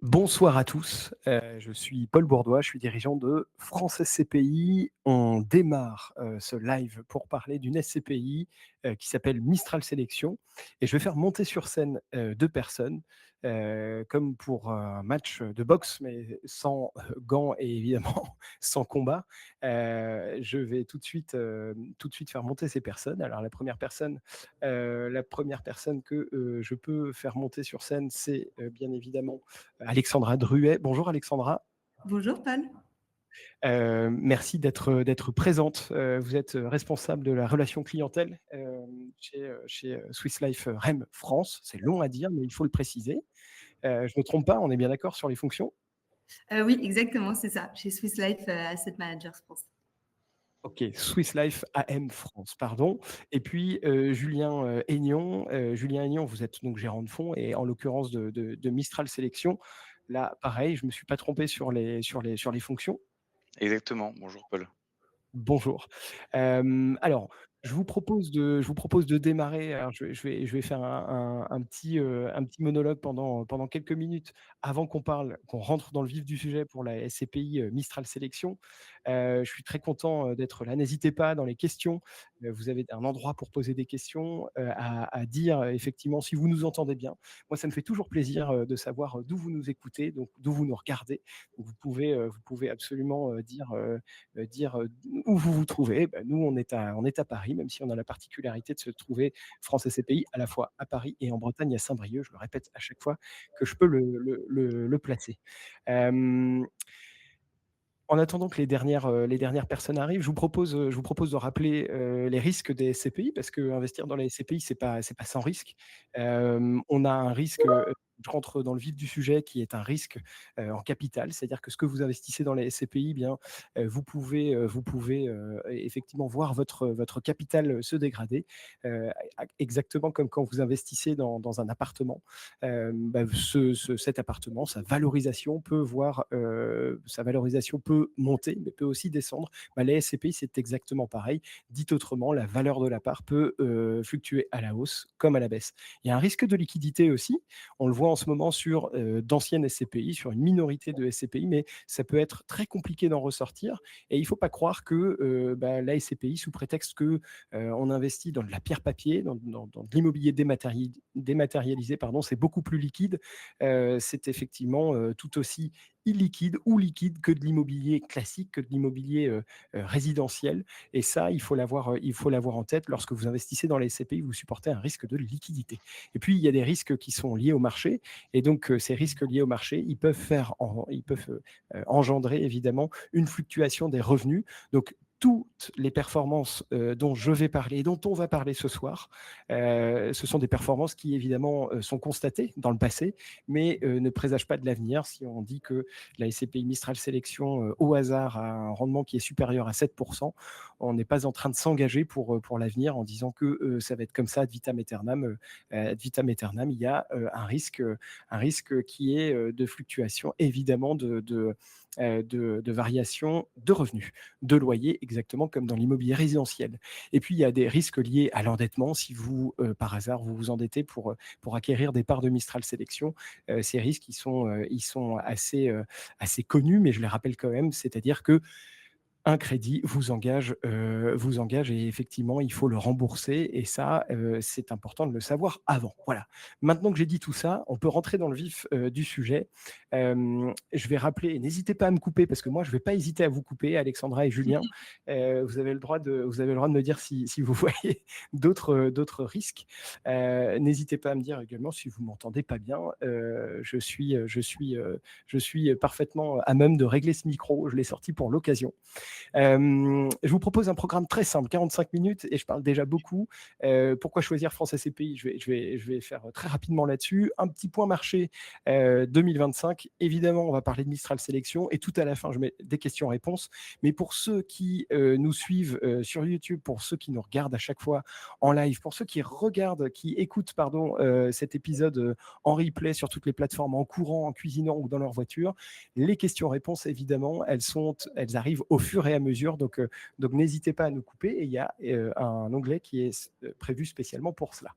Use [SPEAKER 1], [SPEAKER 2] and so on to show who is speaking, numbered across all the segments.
[SPEAKER 1] Bonsoir à tous, je suis Paul Bourdois, je suis dirigeant de France SCPI. On démarre ce live pour parler d'une SCPI qui s'appelle Mistral Sélection et je vais faire monter sur scène 2 personnes, comme pour un match de boxe mais sans gants et évidemment sans combat. Je vais tout de suite faire monter ces personnes. Alors la première personne que je peux faire monter sur scène, c'est bien évidemment Alexandra Druet. Bonjour Alexandra.
[SPEAKER 2] Bonjour Paul.
[SPEAKER 1] Merci d'être présente. Vous êtes responsable de la relation clientèle chez Swiss Life REM France. C'est long à dire, mais il faut le préciser. Je ne me trompe pas, on est bien d'accord sur les fonctions?
[SPEAKER 2] Oui, exactement, c'est ça, chez Swiss Life Asset Managers France.
[SPEAKER 1] OK, Swiss Life AM France, pardon. Et puis, Julien Aignan, vous êtes donc gérant de fonds et en l'occurrence de Mistral Sélection. Là, pareil, je ne me suis pas trompé sur les fonctions?
[SPEAKER 3] Exactement. Bonjour Paul.
[SPEAKER 1] Bonjour. Alors, je vous propose de démarrer. Alors je vais faire un petit monologue pendant quelques minutes avant qu'on rentre dans le vif du sujet pour la SCPI, Mistral Sélection. Je suis très content, d'être là. N'hésitez pas dans les questions, vous avez un endroit pour poser des questions, à dire, effectivement si vous nous entendez bien. Moi, ça me fait toujours plaisir, de savoir, d'où vous nous écoutez, donc d'où vous nous regardez. Donc vous pouvez absolument, dire où vous vous trouvez. Ben, nous, on est à Paris, même si on a la particularité de se trouver France SCPI à la fois à Paris et en Bretagne, à Saint-Brieuc. Je le répète à chaque fois que je peux le placer. Euh, En attendant que les dernières personnes arrivent, je vous propose de rappeler les risques des SCPI, parce qu'investir dans les SCPI, c'est pas sans risque. On a un risque, je rentre dans le vif du sujet, qui est un risque en capital. C'est-à-dire que ce que vous investissez dans les SCPI, bien, vous pouvez effectivement voir votre capital se dégrader, exactement comme quand vous investissez dans un appartement. Bah, cet appartement, sa valorisation peut monter, mais peut aussi descendre. Bah, les SCPI, c'est exactement pareil. Dit autrement, la valeur de l'appart peut fluctuer à la hausse comme à la baisse. Il y a un risque de liquidité aussi. On le voit en ce moment sur d'anciennes SCPI, sur une minorité de SCPI, mais ça peut être très compliqué d'en ressortir. Et il ne faut pas croire que bah, la SCPI, sous prétexte que on investit dans de la pierre papier, dans de l'immobilier dématérialisé, pardon, c'est beaucoup plus liquide. C'est effectivement tout aussi illiquide ou liquide que de l'immobilier classique, que de l'immobilier résidentiel. Et ça, il faut l'avoir en tête. Lorsque vous investissez dans les SCPI, vous supportez un risque de liquidité. Et puis, il y a des risques qui sont liés au marché. Et donc, ces risques liés au marché, ils peuvent engendrer évidemment une fluctuation des revenus. Donc, toutes les performances dont je vais parler et dont on va parler ce soir, ce sont des performances qui évidemment sont constatées dans le passé, mais ne présagent pas de l'avenir. Si on dit que la SCPI Mistral Sélection, au hasard, a un rendement qui est supérieur à 7%, on n'est pas en train de s'engager pour l'avenir en disant que ça va être comme ça ad vitam aeternam. Ad vitam aeternam, il y a un risque qui est de fluctuation, évidemment, de variation de revenus, de loyer, exactement comme dans l'immobilier résidentiel. Et puis, il y a des risques liés à l'endettement. Si vous, par hasard, vous vous endettez pour acquérir des parts de Mistral Sélection, ces risques, ils sont assez connus, mais je les rappelle quand même. C'est-à-dire que un crédit vous engage et effectivement, il faut le rembourser et ça, c'est important de le savoir avant. Voilà. Maintenant que j'ai dit tout ça, on peut rentrer dans le vif, du sujet. Je vais rappeler, n'hésitez pas à me couper parce que moi, je ne vais pas hésiter à vous couper, Alexandra et Julien. Vous avez le droit de me dire si vous voyez d'autres risques. N'hésitez pas à me dire également si vous m'entendez pas bien. Je suis parfaitement à même de régler ce micro. Je l'ai sorti pour l'occasion. Je vous propose un programme très simple, 45 minutes, et je parle déjà beaucoup. Pourquoi choisir France SCPI? Je vais faire très rapidement là-dessus. Un petit point marché 2025. Évidemment, on va parler de Mistral Sélection, et tout à la fin, je mets des questions-réponses. Mais pour ceux qui nous suivent sur YouTube, pour ceux qui nous regardent à chaque fois en live, pour ceux qui écoutent, pardon, cet épisode en replay sur toutes les plateformes, en courant, en cuisinant ou dans leur voiture, les questions-réponses, évidemment, elles arrivent au fur et à mesure. Donc n'hésitez pas à nous couper. Et il y a un onglet qui est prévu spécialement pour cela.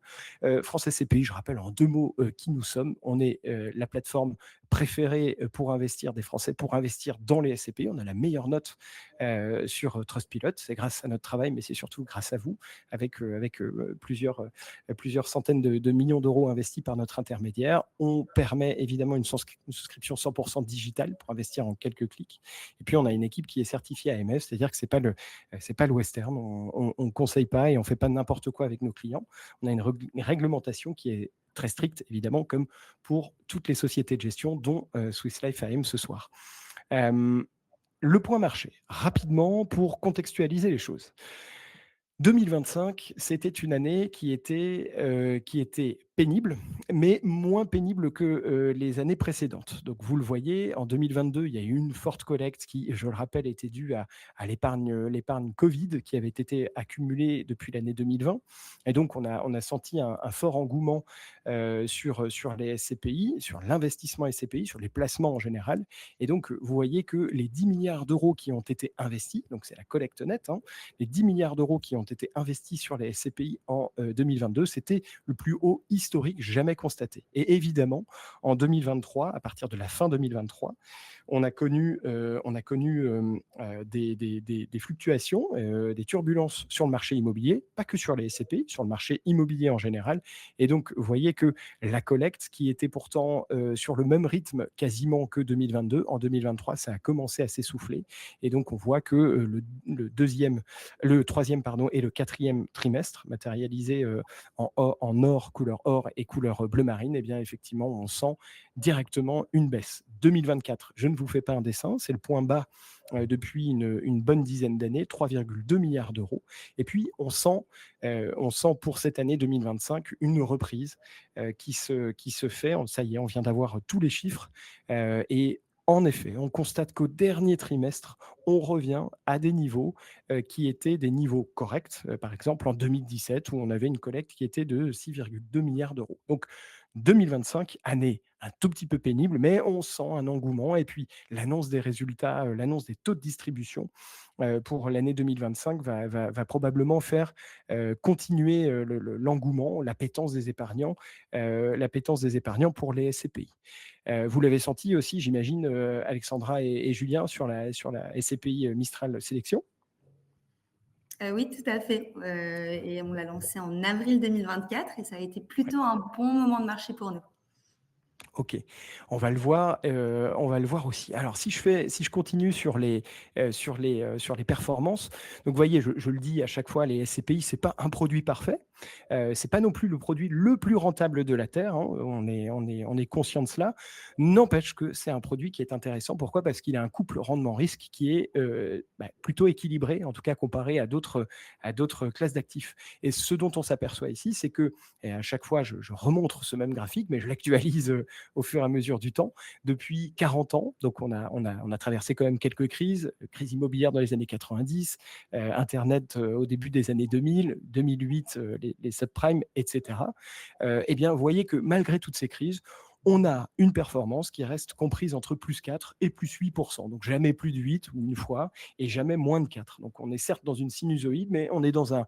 [SPEAKER 1] France SCPI, je rappelle en deux mots qui nous sommes. On est la plateforme préférés pour investir des Français, pour investir dans les SCPI. On a la meilleure note sur Trustpilot. C'est grâce à notre travail, mais c'est surtout grâce à vous, avec plusieurs centaines de millions d'euros investis par notre intermédiaire. On permet évidemment une souscription 100% digitale pour investir en quelques clics. Et puis, on a une équipe qui est certifiée AMF, c'est-à-dire que ce n'est pas le western. On ne conseille pas et on ne fait pas n'importe quoi avec nos clients. On a une réglementation qui est très stricte, évidemment, comme pour toutes les sociétés de gestion, dont Swiss Life AM ce soir. Le point marché, rapidement, pour contextualiser les choses. 2025, c'était une année qui était pénible, mais moins pénible que les années précédentes. Donc, vous le voyez, en 2022, il y a eu une forte collecte qui, je le rappelle, était due à l'épargne Covid qui avait été accumulée depuis l'année 2020. Et donc, on a senti un fort engouement sur les SCPI, sur l'investissement SCPI, sur les placements en général. Et donc, vous voyez que les 10 milliards d'euros qui ont été investis, donc c'est la collecte nette, les 10 milliards d'euros qui ont été investis sur les SCPI en 2022, c'était le plus haut historique jamais constaté. Et évidemment, en 2023, à partir de la fin 2023, on a connu des fluctuations, des turbulences sur le marché immobilier, pas que sur les SCPI, sur le marché immobilier en général. Et donc, vous voyez que la collecte, qui était pourtant sur le même rythme quasiment que 2022, en 2023, ça a commencé à s'essouffler. Et donc, on voit que le troisième et le quatrième trimestre, matérialisés en or, couleur or et couleur bleu marine, eh bien, effectivement, on sent directement une baisse. 2024, je ne vous fais pas un dessin, c'est le point bas depuis une bonne dizaine d'années, 3,2 milliards d'euros. Et puis, on sent pour cette année 2025 une reprise qui se fait. Ça y est, on vient d'avoir tous les chiffres. Et en effet, on constate qu'au dernier trimestre, on revient à des niveaux qui étaient des niveaux corrects. Par exemple, en 2017, où on avait une collecte qui était de 6,2 milliards d'euros. Donc, 2025, année un tout petit peu pénible, mais on sent un engouement. Et puis, l'annonce des résultats, l'annonce des taux de distribution pour l'année 2025 va probablement faire continuer l'engouement, l'appétence des épargnants pour les SCPI. Vous l'avez senti aussi, j'imagine, Alexandra et Julien, sur la SCPI Mistral Sélection.
[SPEAKER 2] Oui, tout à fait. Et on l'a lancé en avril 2024 et ça a été plutôt un bon moment de marché pour nous.
[SPEAKER 1] Ok, on va le voir aussi. Alors, si je continue sur les performances, donc vous voyez, je le dis à chaque fois, les SCPI, c'est pas un produit parfait, c'est pas non plus le produit le plus rentable de la terre. On est conscient de cela. N'empêche que c'est un produit qui est intéressant. Pourquoi ? Parce qu'il a un couple rendement-risque qui est plutôt équilibré, en tout cas comparé à d'autres classes d'actifs. Et ce dont on s'aperçoit ici, c'est que, et à chaque fois, je remontre ce même graphique, mais je l'actualise au fur et à mesure du temps, depuis 40 ans. Donc, on a traversé quand même quelques crises, crise immobilière dans les années 90, Internet au début des années 2000, 2008, les subprimes, etc. Eh bien, vous voyez que malgré toutes ces crises, on a une performance qui reste comprise entre plus 4 et plus 8%. Donc jamais plus de 8 ou une fois et jamais moins de 4. Donc on est certes dans une sinusoïde, mais on est dans un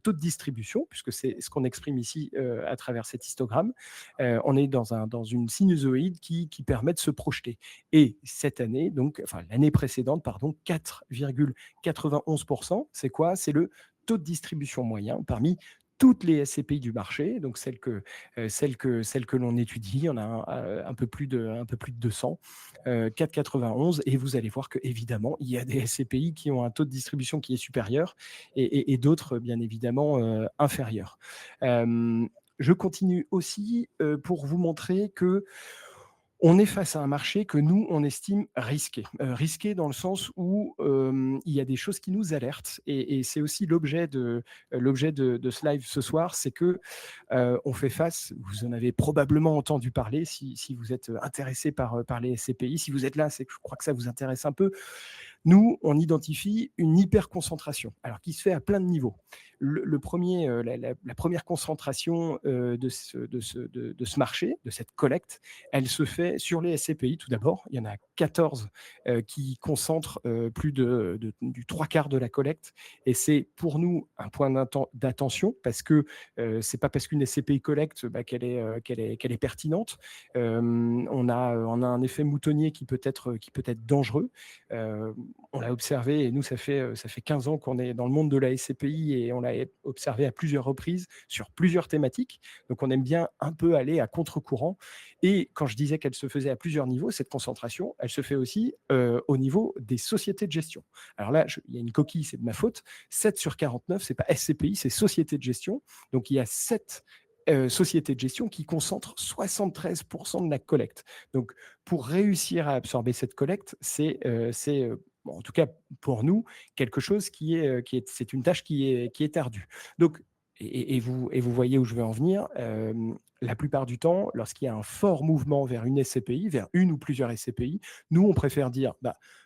[SPEAKER 1] taux de distribution, puisque c'est ce qu'on exprime ici à travers cet histogramme. On est dans une sinusoïde qui permet de se projeter. Et cette année, l'année précédente, 4,91%, c'est quoi ? C'est le taux de distribution moyen parmi toutes les SCPI du marché, donc celles que l'on étudie. Il y en a un peu plus de 200, 4,91, et vous allez voir qu'évidemment, il y a des SCPI qui ont un taux de distribution qui est supérieur et d'autres, bien évidemment, inférieurs. Je continue aussi pour vous montrer que on est face à un marché que nous, on estime risqué. Risqué dans le sens où il y a des choses qui nous alertent. Et c'est aussi l'objet de ce live ce soir, c'est que on fait face, vous en avez probablement entendu parler si vous êtes intéressé par les SCPI. Si vous êtes là, c'est que je crois que ça vous intéresse un peu. Nous, on identifie une hyperconcentration, alors qui se fait à plein de niveaux. le premier, la première concentration de ce marché, de cette collecte, elle se fait sur les SCPI tout d'abord. Il y en a 14 qui concentrent plus du trois quarts de la collecte. Et c'est pour nous un point d'attention parce que c'est pas parce qu'une SCPI collecte qu'elle est pertinente. On a un effet moutonnier qui peut être dangereux. On l'a observé et nous, ça fait 15 ans qu'on est dans le monde de la SCPI et on l'a observé à plusieurs reprises sur plusieurs thématiques. Donc, on aime bien un peu aller à contre-courant. Et quand je disais qu'elle se faisait à plusieurs niveaux, cette concentration, elle se fait aussi au niveau des sociétés de gestion. Alors là, il y a une coquille, c'est de ma faute. 7 sur 49, c'est pas SCPI, c'est sociétés de gestion. Donc, il y a 7 sociétés de gestion qui concentrent 73% de la collecte. Donc, pour réussir à absorber cette collecte, c'est bon, en tout cas pour nous, quelque chose c'est une tâche qui est ardue. Donc, et vous voyez où je veux en venir. La plupart du temps, lorsqu'il y a un fort mouvement vers une SCPI, vers une ou plusieurs SCPI, nous, on préfère dire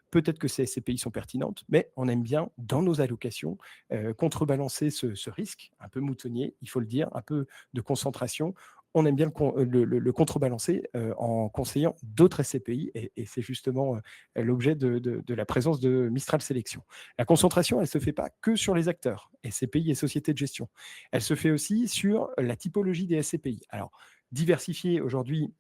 [SPEAKER 1] peut-être que ces SCPI sont pertinentes, mais on aime bien, dans nos allocations, contrebalancer ce risque, un peu moutonnier, il faut le dire, un peu de concentration. On aime bien le contrebalancer en conseillant d'autres SCPI, et c'est justement l'objet de la présence de Mistral Sélection. La concentration, elle ne se fait pas que sur les acteurs, SCPI et sociétés de gestion. Elle se fait aussi sur la typologie des SCPI. Alors, diversifier aujourd'hui,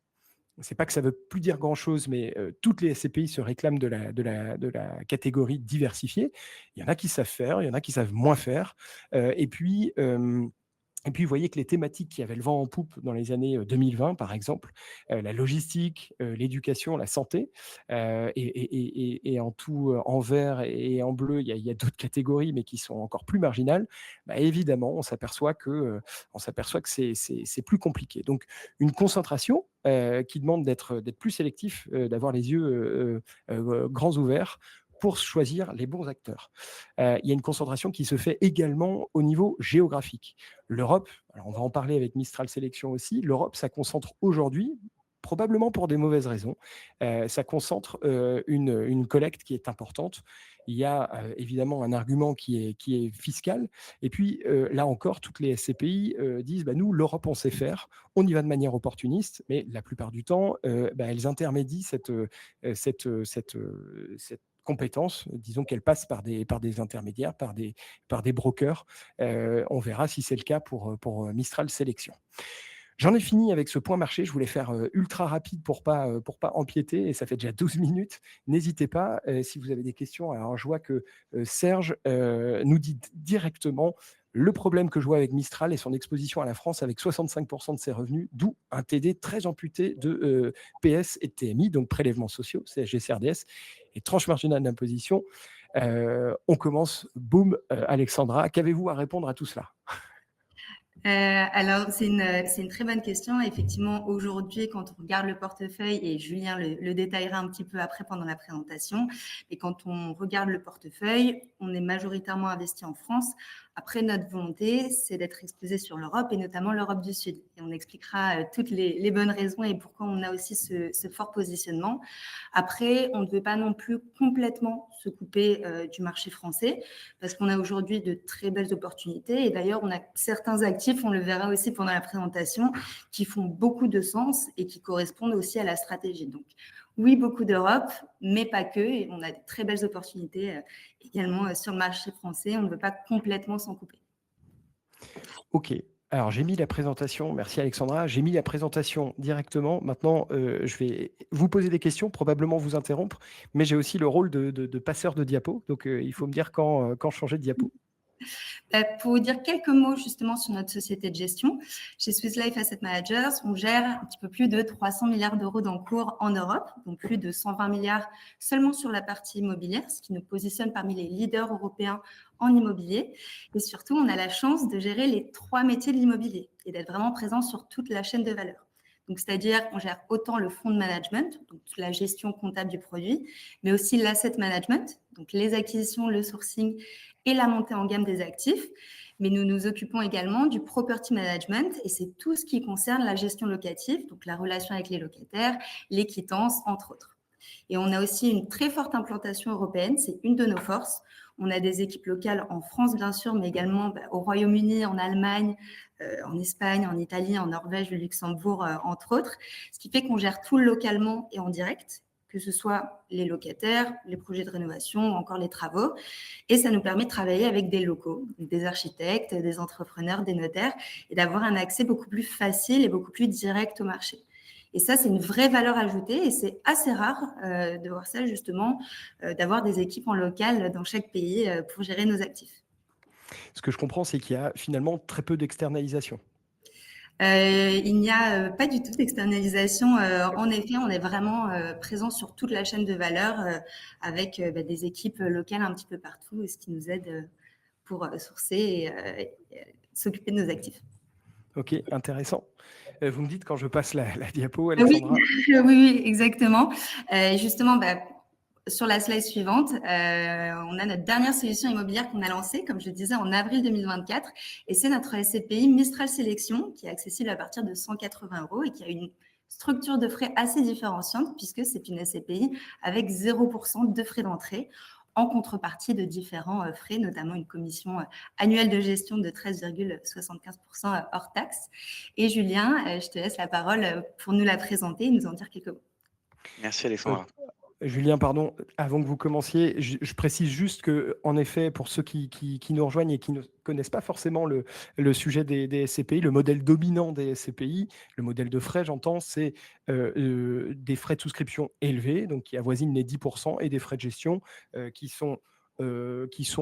[SPEAKER 1] c'est pas que ça veut plus dire grand-chose, mais toutes les SCPI se réclament de la catégorie diversifiée. Il y en a qui savent faire, il y en a qui savent moins faire. Et puis, vous voyez que les thématiques qui avaient le vent en poupe dans les années 2020, par exemple, la logistique, l'éducation, la santé, et en tout, en vert et en bleu, il y a d'autres catégories, mais qui sont encore plus marginales. Évidemment, on s'aperçoit que c'est plus compliqué. Donc, une concentration qui demande d'être plus sélectif, d'avoir les yeux grands ouverts pour choisir les bons acteurs. Il y a une concentration qui se fait également au niveau géographique. L'Europe, alors on va en parler avec Mistral Sélection aussi, l'Europe, ça concentre aujourd'hui, probablement pour des mauvaises raisons, ça concentre une collecte qui est importante. Il y a évidemment un argument qui est fiscal. Et puis, là encore, toutes les SCPI disent, nous, l'Europe, on sait faire, on y va de manière opportuniste, mais la plupart du temps, elles intermédient cette compétences, disons qu'elles passent par des intermédiaires, par des brokers. On verra si c'est le cas pour Mistral Sélection. J'en ai fini avec ce point marché. Je voulais faire ultra rapide pour pas empiéter, et ça fait déjà 12 minutes. N'hésitez pas, si vous avez des questions. Alors, je vois que Serge nous dit directement le problème que je vois avec Mistral et son exposition à la France avec 65% de ses revenus, d'où un TD très amputé de PS et de TMI, donc prélèvements sociaux, CSG, CRDS, et tranche marginale d'imposition. On commence, boum, Alexandra, qu'avez-vous à répondre à tout cela?
[SPEAKER 2] Alors, c'est une très bonne question. Effectivement, aujourd'hui, quand on regarde le portefeuille, et Julien le détaillera un petit peu après pendant la présentation, et quand on regarde le portefeuille, on est majoritairement investi en France. Après, notre volonté, c'est d'être exposé sur l'Europe et notamment l'Europe du Sud. Et on expliquera toutes les bonnes raisons et pourquoi on a aussi ce fort positionnement. Après, on ne veut pas non plus complètement se couper du marché français parce qu'on a aujourd'hui de très belles opportunités. Et d'ailleurs, on a certains actifs, on le verra aussi pendant la présentation, qui font beaucoup de sens et qui correspondent aussi à la stratégie. Donc, oui, beaucoup d'Europe, mais pas que. Et on a de très belles opportunités également sur le marché français. On ne veut pas complètement s'en couper.
[SPEAKER 1] Ok. Alors, j'ai mis la présentation, merci Alexandra, j'ai mis la présentation directement. Maintenant, je vais vous poser des questions, probablement vous interrompre, mais j'ai aussi le rôle de passeur de diapo, donc il faut me dire quand changer de diapo.
[SPEAKER 2] Pour vous dire quelques mots justement sur notre société de gestion, chez Swiss Life Asset Managers, on gère un petit peu plus de 300 milliards d'euros d'encours en Europe, donc plus de 120 milliards seulement sur la partie immobilière, ce qui nous positionne parmi les leaders européens en immobilier. Et surtout, on a la chance de gérer les 3 métiers de l'immobilier et d'être vraiment présent sur toute la chaîne de valeur. Donc, c'est-à-dire qu'on gère autant le fonds de management, donc la gestion comptable du produit, mais aussi l'asset management, donc les acquisitions, le sourcing et la montée en gamme des actifs. Mais nous nous occupons également du property management et c'est tout ce qui concerne la gestion locative, donc la relation avec les locataires, les quittances, entre autres. Et on a aussi une très forte implantation européenne, c'est une de nos forces. On a des équipes locales en France, bien sûr, mais également au Royaume-Uni, en Allemagne, en Espagne, en Italie, en Norvège, au Luxembourg, entre autres. Ce qui fait qu'on gère tout localement et en direct, que ce soit les locataires, les projets de rénovation ou encore les travaux. Et ça nous permet de travailler avec des locaux, des architectes, des entrepreneurs, des notaires, et d'avoir un accès beaucoup plus facile et beaucoup plus direct au marché. Et ça, c'est une vraie valeur ajoutée et c'est assez rare de voir ça justement, d'avoir des équipes en local dans chaque pays pour gérer nos actifs.
[SPEAKER 1] Ce que je comprends, c'est qu'il y a finalement très peu d'externalisation.
[SPEAKER 2] Il n'y a pas du tout d'externalisation. En effet, on est vraiment présent sur toute la chaîne de valeur avec des équipes locales un petit peu partout, ce qui nous aide pour sourcer et s'occuper de nos actifs.
[SPEAKER 1] Ok, intéressant. Vous me dites quand je passe la diapo,
[SPEAKER 2] Oui,
[SPEAKER 1] Alexandra.
[SPEAKER 2] oui, oui, exactement. Justement, sur la slide suivante, on a notre dernière solution immobilière qu'on a lancée, comme je le disais, en avril 2024. Et c'est notre SCPI Mistral Sélection, qui est accessible à partir de 180 € et qui a une structure de frais assez différenciante, puisque c'est une SCPI avec 0% de frais d'entrée, en contrepartie de différents frais, notamment une commission annuelle de gestion de 13,75% hors taxe. Et Julien, je te laisse la parole pour nous la présenter et nous en dire quelques mots.
[SPEAKER 3] Merci
[SPEAKER 1] Euh,
[SPEAKER 3] Alexandra.
[SPEAKER 1] Julien, pardon, avant que vous commenciez, je précise juste que, en effet, pour ceux qui nous rejoignent et qui ne connaissent pas forcément le sujet des SCPI, le modèle dominant des SCPI, le modèle de frais, j'entends, c'est des frais de souscription élevés, donc qui avoisinent les 10%, et des frais de gestion qui sont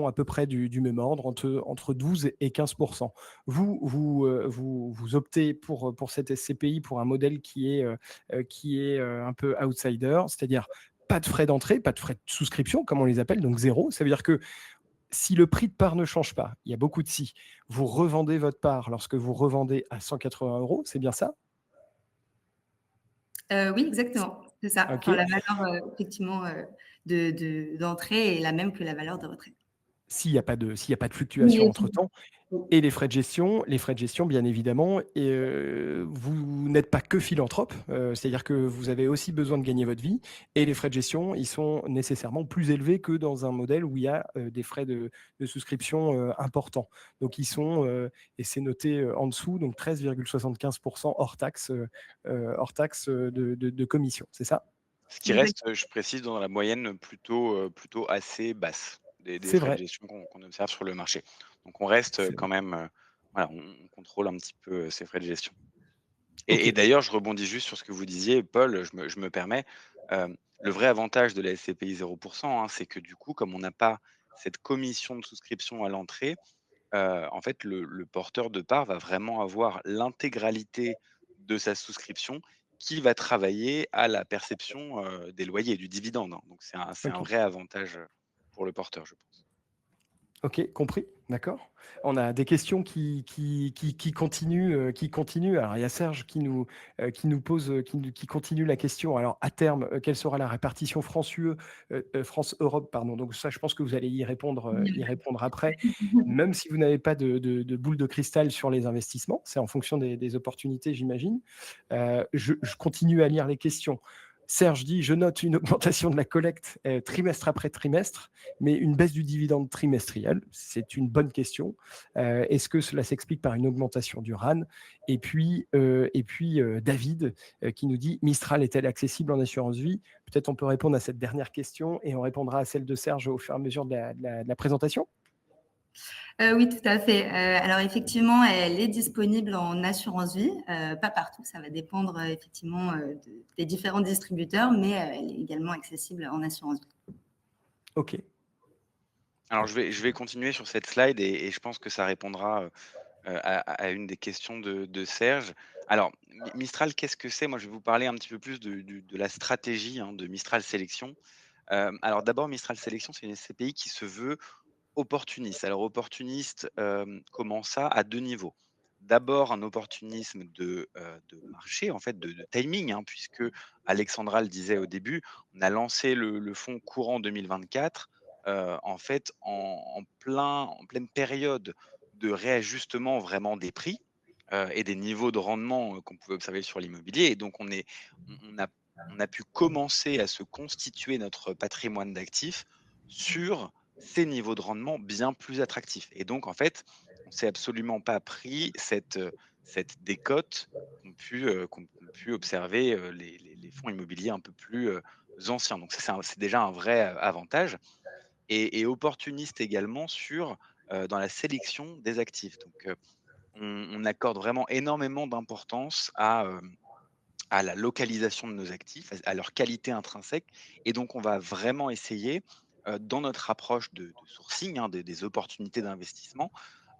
[SPEAKER 1] à peu près du même ordre, entre 12 et 15%. Vous optez pour cette SCPI, pour un modèle qui est un peu outsider, c'est-à-dire pas de frais d'entrée, pas de frais de souscription, comme on les appelle, donc zéro. Ça veut dire que si le prix de part ne change pas, il y a beaucoup de si, vous revendez votre part lorsque vous revendez à 180 €, c'est bien ça?
[SPEAKER 2] Oui, exactement, c'est ça.
[SPEAKER 1] Ok.
[SPEAKER 2] Enfin, la valeur, effectivement, d'entrée est la même que la valeur de retrait.
[SPEAKER 1] S'il y a pas de
[SPEAKER 2] Oui,
[SPEAKER 1] fluctuation entre-temps. Et les frais de gestion, bien évidemment. Et vous n'êtes pas que philanthrope, c'est-à-dire que vous avez aussi besoin de gagner votre vie. Et les frais de gestion, ils sont nécessairement plus élevés que dans un modèle où il y a des frais de souscription importants. Donc ils sont, et c'est noté en dessous, donc 13,75% hors taxe de commission. C'est ça?
[SPEAKER 3] Ce qui
[SPEAKER 2] exact.
[SPEAKER 3] reste, je précise, dans la moyenne plutôt assez basse des
[SPEAKER 1] C'est
[SPEAKER 3] frais de
[SPEAKER 1] vrai.
[SPEAKER 3] gestion qu'on observe sur le marché. Donc on reste
[SPEAKER 1] C'est
[SPEAKER 3] quand
[SPEAKER 1] vrai.
[SPEAKER 3] même, voilà, on contrôle un petit peu ces frais de gestion.
[SPEAKER 1] Ok.
[SPEAKER 3] Et d'ailleurs, je rebondis juste sur ce que vous disiez, Paul, je me permets. Le vrai avantage de la SCPI 0, hein, c'est que du coup, comme on n'a pas cette commission de souscription à l'entrée, en fait, le porteur de part va vraiment avoir l'intégralité de sa souscription qui va travailler à la perception, des loyers, du dividende, hein. Donc c'est un
[SPEAKER 1] Ok.
[SPEAKER 3] vrai avantage, pour le porteur, je pense.
[SPEAKER 1] OK, compris, d'accord. On a des questions qui continuent, qui continuent. Alors, il y a Serge qui nous pose, qui continue la question. Alors, à terme, quelle sera la répartition France-UE, France-Europe, pardon. Donc ça, je pense que vous allez y répondre après. Même si vous n'avez pas de boule de cristal sur les investissements, c'est en fonction des opportunités, j'imagine. Je continue à lire les questions. Serge dit: «Je note une augmentation de la collecte, trimestre après trimestre, mais une baisse du dividende trimestriel». C'est une bonne question. Est-ce que cela s'explique par une augmentation du RAN? David qui nous dit: Mistral est-elle accessible en assurance vie? Peut-être on peut répondre à cette dernière question et on répondra à celle de Serge au fur et à mesure de la présentation.
[SPEAKER 2] Oui, tout à fait. Alors effectivement, elle est disponible en assurance vie, pas partout, ça va dépendre, effectivement, des différents distributeurs, mais elle est également accessible en assurance vie.
[SPEAKER 1] Ok.
[SPEAKER 3] Alors je vais continuer sur cette slide et je pense que ça répondra, à une des questions de Serge. Alors Mistral, qu'est-ce que c'est? Moi, je vais vous parler un petit peu plus de la stratégie, hein, de Mistral Sélection. Alors d'abord, Mistral Sélection, c'est une SCPI qui se veut opportuniste. Alors opportuniste, comment ça? À 2 niveaux. D'abord un opportunisme de marché, en fait, de timing, hein, puisque Alexandra le disait au début, on a lancé le fonds courant 2024, en fait, en pleine période de réajustement vraiment des prix, et des niveaux de rendement, qu'on pouvait observer sur l'immobilier et donc on a pu commencer à se constituer notre patrimoine d'actifs sur ces niveaux de rendement bien plus attractifs. Et donc, en fait, on ne s'est absolument pas pris cette décote qu'ont pu observer les fonds immobiliers un peu plus anciens. Donc, ça, c'est déjà un vrai avantage et opportuniste également dans la sélection des actifs. Donc, on accorde vraiment énormément d'importance à la localisation de nos actifs, à leur qualité intrinsèque. Et donc, on va vraiment essayer, dans notre approche de sourcing, hein, des opportunités d'investissement,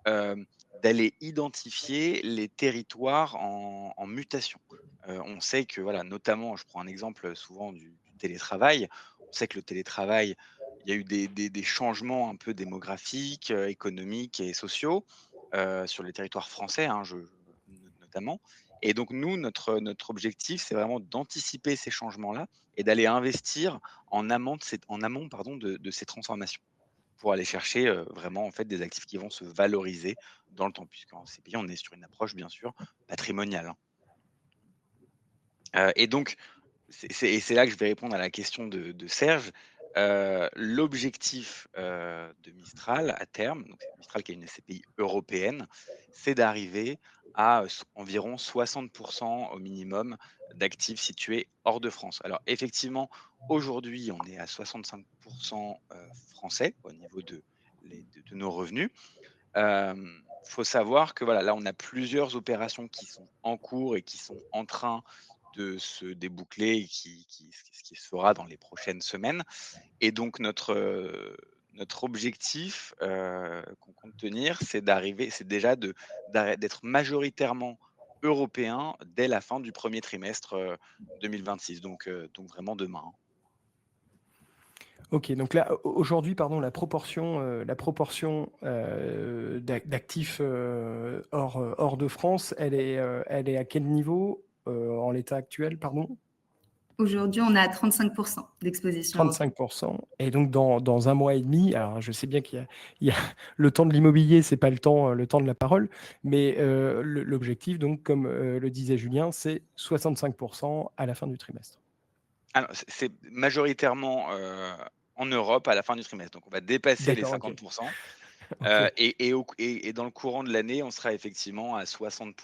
[SPEAKER 3] d'aller identifier les territoires en mutation. On sait que, voilà, notamment, je prends un exemple souvent du télétravail. On sait que le télétravail, il y a eu des changements un peu démographiques, économiques et sociaux sur les territoires français, hein, notamment. Et donc, nous, notre objectif, c'est vraiment d'anticiper ces changements-là et d'aller investir en amont pardon, de ces transformations pour aller chercher, vraiment, en fait, des actifs qui vont se valoriser dans le temps, puisqu'en CPI, on est sur une approche, bien sûr, patrimoniale, hein. Et donc, c'est là que je vais répondre à la question de Serge. L'objectif, de Mistral à terme, donc c'est Mistral qui est une SCPI européenne, c'est d'arriver à, environ 60 au minimum d'actifs situés hors de France. Alors effectivement, aujourd'hui, on est à 65 français au niveau de nos revenus. Faut savoir que voilà, là, on a plusieurs opérations qui sont en cours et qui sont en train de se déboucler et ce qui se fera dans les prochaines semaines. Et donc notre objectif, qu'on compte tenir, c'est déjà d'être majoritairement européen dès la fin du premier trimestre, 2026, donc vraiment demain, hein.
[SPEAKER 1] OK, donc là, aujourd'hui, pardon, la proportion, d'actifs, hors de France, elle est à quel niveau, en l'état actuel, pardon?
[SPEAKER 2] Aujourd'hui, on est à 35 d'exposition européenne.
[SPEAKER 1] 35. Et donc dans 1 mois et demi, alors je sais bien il y a le temps de l'immobilier, c'est pas le temps de la parole, mais l'objectif donc comme, le disait Julien, c'est 65 à la fin du trimestre.
[SPEAKER 3] Alors c'est majoritairement, en Europe à la fin du trimestre, donc on va dépasser les
[SPEAKER 1] D'accord, OK.
[SPEAKER 3] 50.
[SPEAKER 1] OK.
[SPEAKER 3] Et dans le courant de l'année, on sera effectivement à 60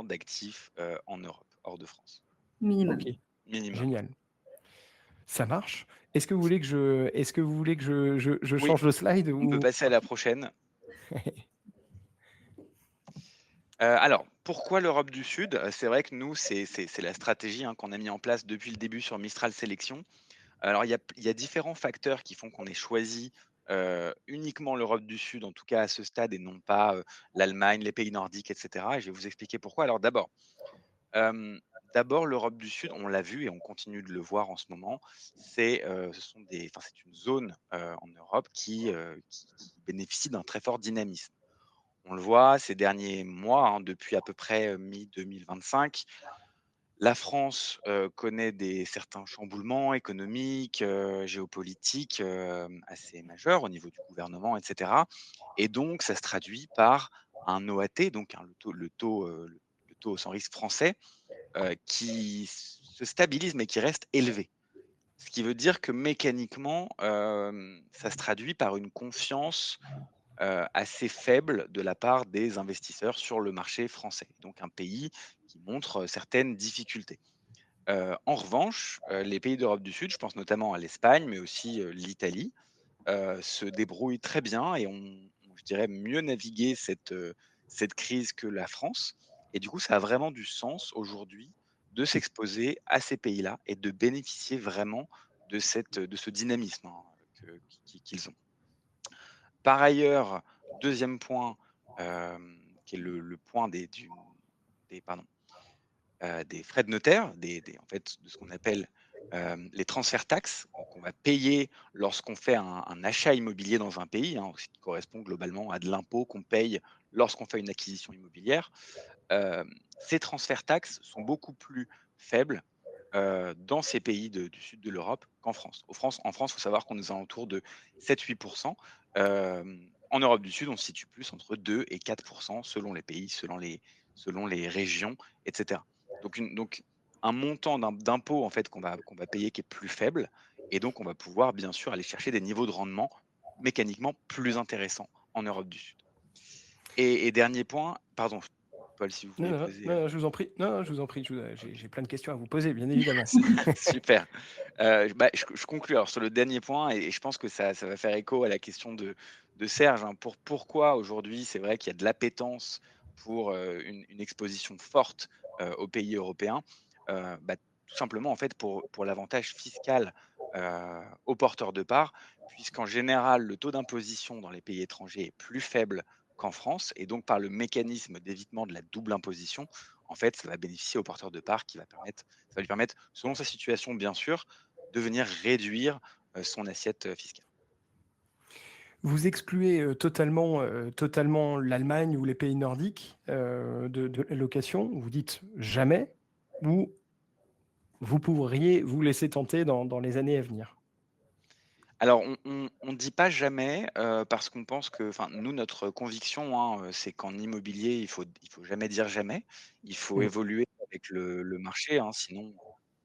[SPEAKER 3] d'actifs, en Europe, hors de France,
[SPEAKER 2] Minimum.
[SPEAKER 1] OK.
[SPEAKER 3] minimum.
[SPEAKER 1] Génial. Ça marche. Est-ce que vous voulez que je
[SPEAKER 3] Oui,
[SPEAKER 1] change de slide
[SPEAKER 3] on peut
[SPEAKER 1] ou?
[SPEAKER 3] passer à la prochaine. Alors, pourquoi l'Europe du Sud? C'est vrai que nous, c'est la stratégie, hein, qu'on a mis en place depuis le début sur Mistral Sélection. Alors il y a différents facteurs qui font qu'on ait choisi, uniquement l'Europe du Sud, en tout cas à ce stade et non pas, l'Allemagne, les pays nordiques et cetera, et je vais vous expliquer pourquoi. Alors hem, d'abord l'Europe du Sud, on l'a vu et on continue de le voir en ce moment, c'est une zone, en Europe qui bénéficie d'un très fort dynamisme. On le voit ces derniers mois, hein, depuis à peu près, mi-2025. La France, connaît certains chamboulements économiques, géopolitiques, assez majeurs au niveau du gouvernement et cetera, et donc ça se traduit par un OAT, donc le taux sans risque français, qui se stabilise mais qui reste élevé. Ce qui veut dire que mécaniquement, ça se traduit par une confiance assez faible de la part des investisseurs sur le marché français, donc un pays qui montre certaines difficultés. En revanche, les pays d'Europe du Sud, je pense notamment à l'Espagne, mais aussi, l'Italie, se débrouillent très bien et ont, je dirais, mieux navigué cette crise que la France, et du coup, ça a vraiment du sens aujourd'hui de s'exposer à ces pays-là et de bénéficier vraiment de ce dynamisme, hein, qu'ils ont. Par ailleurs, deuxième point, qui est le point des pardon, des frais de notaire, en fait, de ce qu'on appelle, les transferts taxes, qu'on va payer lorsqu'on fait un achat immobilier dans un pays, hein, ce qui correspond globalement à de l'impôt qu'on paye lorsqu'on fait une acquisition immobilière. Ces transferts taxes sont beaucoup plus faibles, dans ces pays du sud de l'Europe qu'en France. En France, il faut savoir qu'on est aux alentours de 7-8. En Europe du Sud, on se situe plus entre 2 et 4 selon les pays, selon les régions, et cetera. Donc un montant d'impôt en fait qu'on va payer qui est plus faible, et donc on va pouvoir bien sûr aller chercher des niveaux de rendement mécaniquement plus intéressant en Europe du Sud. Et dernier point, pardon, Paul, si vous
[SPEAKER 1] Non,
[SPEAKER 3] voulez
[SPEAKER 1] non, non,
[SPEAKER 3] poser,
[SPEAKER 1] non, non, je vous en prie. Non, non, je vous en prie,
[SPEAKER 3] OK.
[SPEAKER 1] j'ai plein de questions à vous poser, bien évidemment.
[SPEAKER 3] Super. Bah, je conclus alors sur le dernier point et je pense que ça va faire écho à la question de Serge, hein. Pourquoi aujourd'hui, c'est vrai qu'il y a de l'appétence pour, une exposition forte, aux pays européens? Bah, tout simplement, en fait, pour l'avantage fiscal, aux porteurs de parts, puisqu'en général, le taux d'imposition dans les pays étrangers est plus faible qu'en France et donc par le mécanisme d'évitement de la double imposition, en fait, ça va bénéficier aux porteurs de parts ça va lui permettre, selon sa situation bien sûr, de venir réduire, son assiette, fiscale.
[SPEAKER 1] Vous excluez, totalement l'Allemagne ou les pays nordiques, de la location? Vous dites: «Jamais» ou vous pourriez vous laisser tenter dans les années à venir?
[SPEAKER 3] Alors on dit pas jamais, parce qu'on pense que enfin nous notre conviction, hein, c'est qu'en immobilier, il faut jamais dire jamais. Il faut
[SPEAKER 1] Mmh.
[SPEAKER 3] évoluer avec le marché, hein, sinon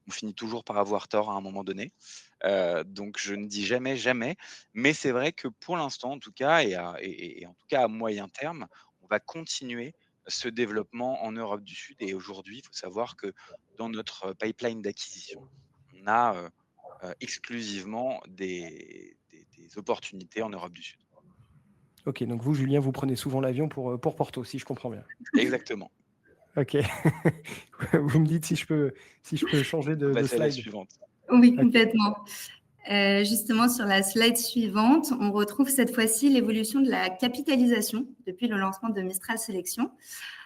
[SPEAKER 3] on finit toujours par avoir tort à un moment donné. Donc je ne dis jamais, jamais, mais c'est vrai que pour l'instant en tout cas et en tout cas à moyen terme, on va continuer ce développement en Europe du Sud et aujourd'hui, il faut savoir que dans notre pipeline d'acquisition, on a, exclusivement des opportunités en Europe du Sud.
[SPEAKER 1] OK, donc vous, Julien, vous prenez souvent l'avion pour Porto, si je comprends bien?
[SPEAKER 3] Exactement.
[SPEAKER 1] OK. Vous me dites si je peux changer
[SPEAKER 3] On peut
[SPEAKER 1] de
[SPEAKER 3] passer à la
[SPEAKER 1] slide?
[SPEAKER 3] suivante.
[SPEAKER 2] Oui,
[SPEAKER 1] OK.
[SPEAKER 2] complètement. Justement, sur la slide suivante, on retrouve cette fois-ci l'évolution de la capitalisation depuis le lancement de Mistral Sélection.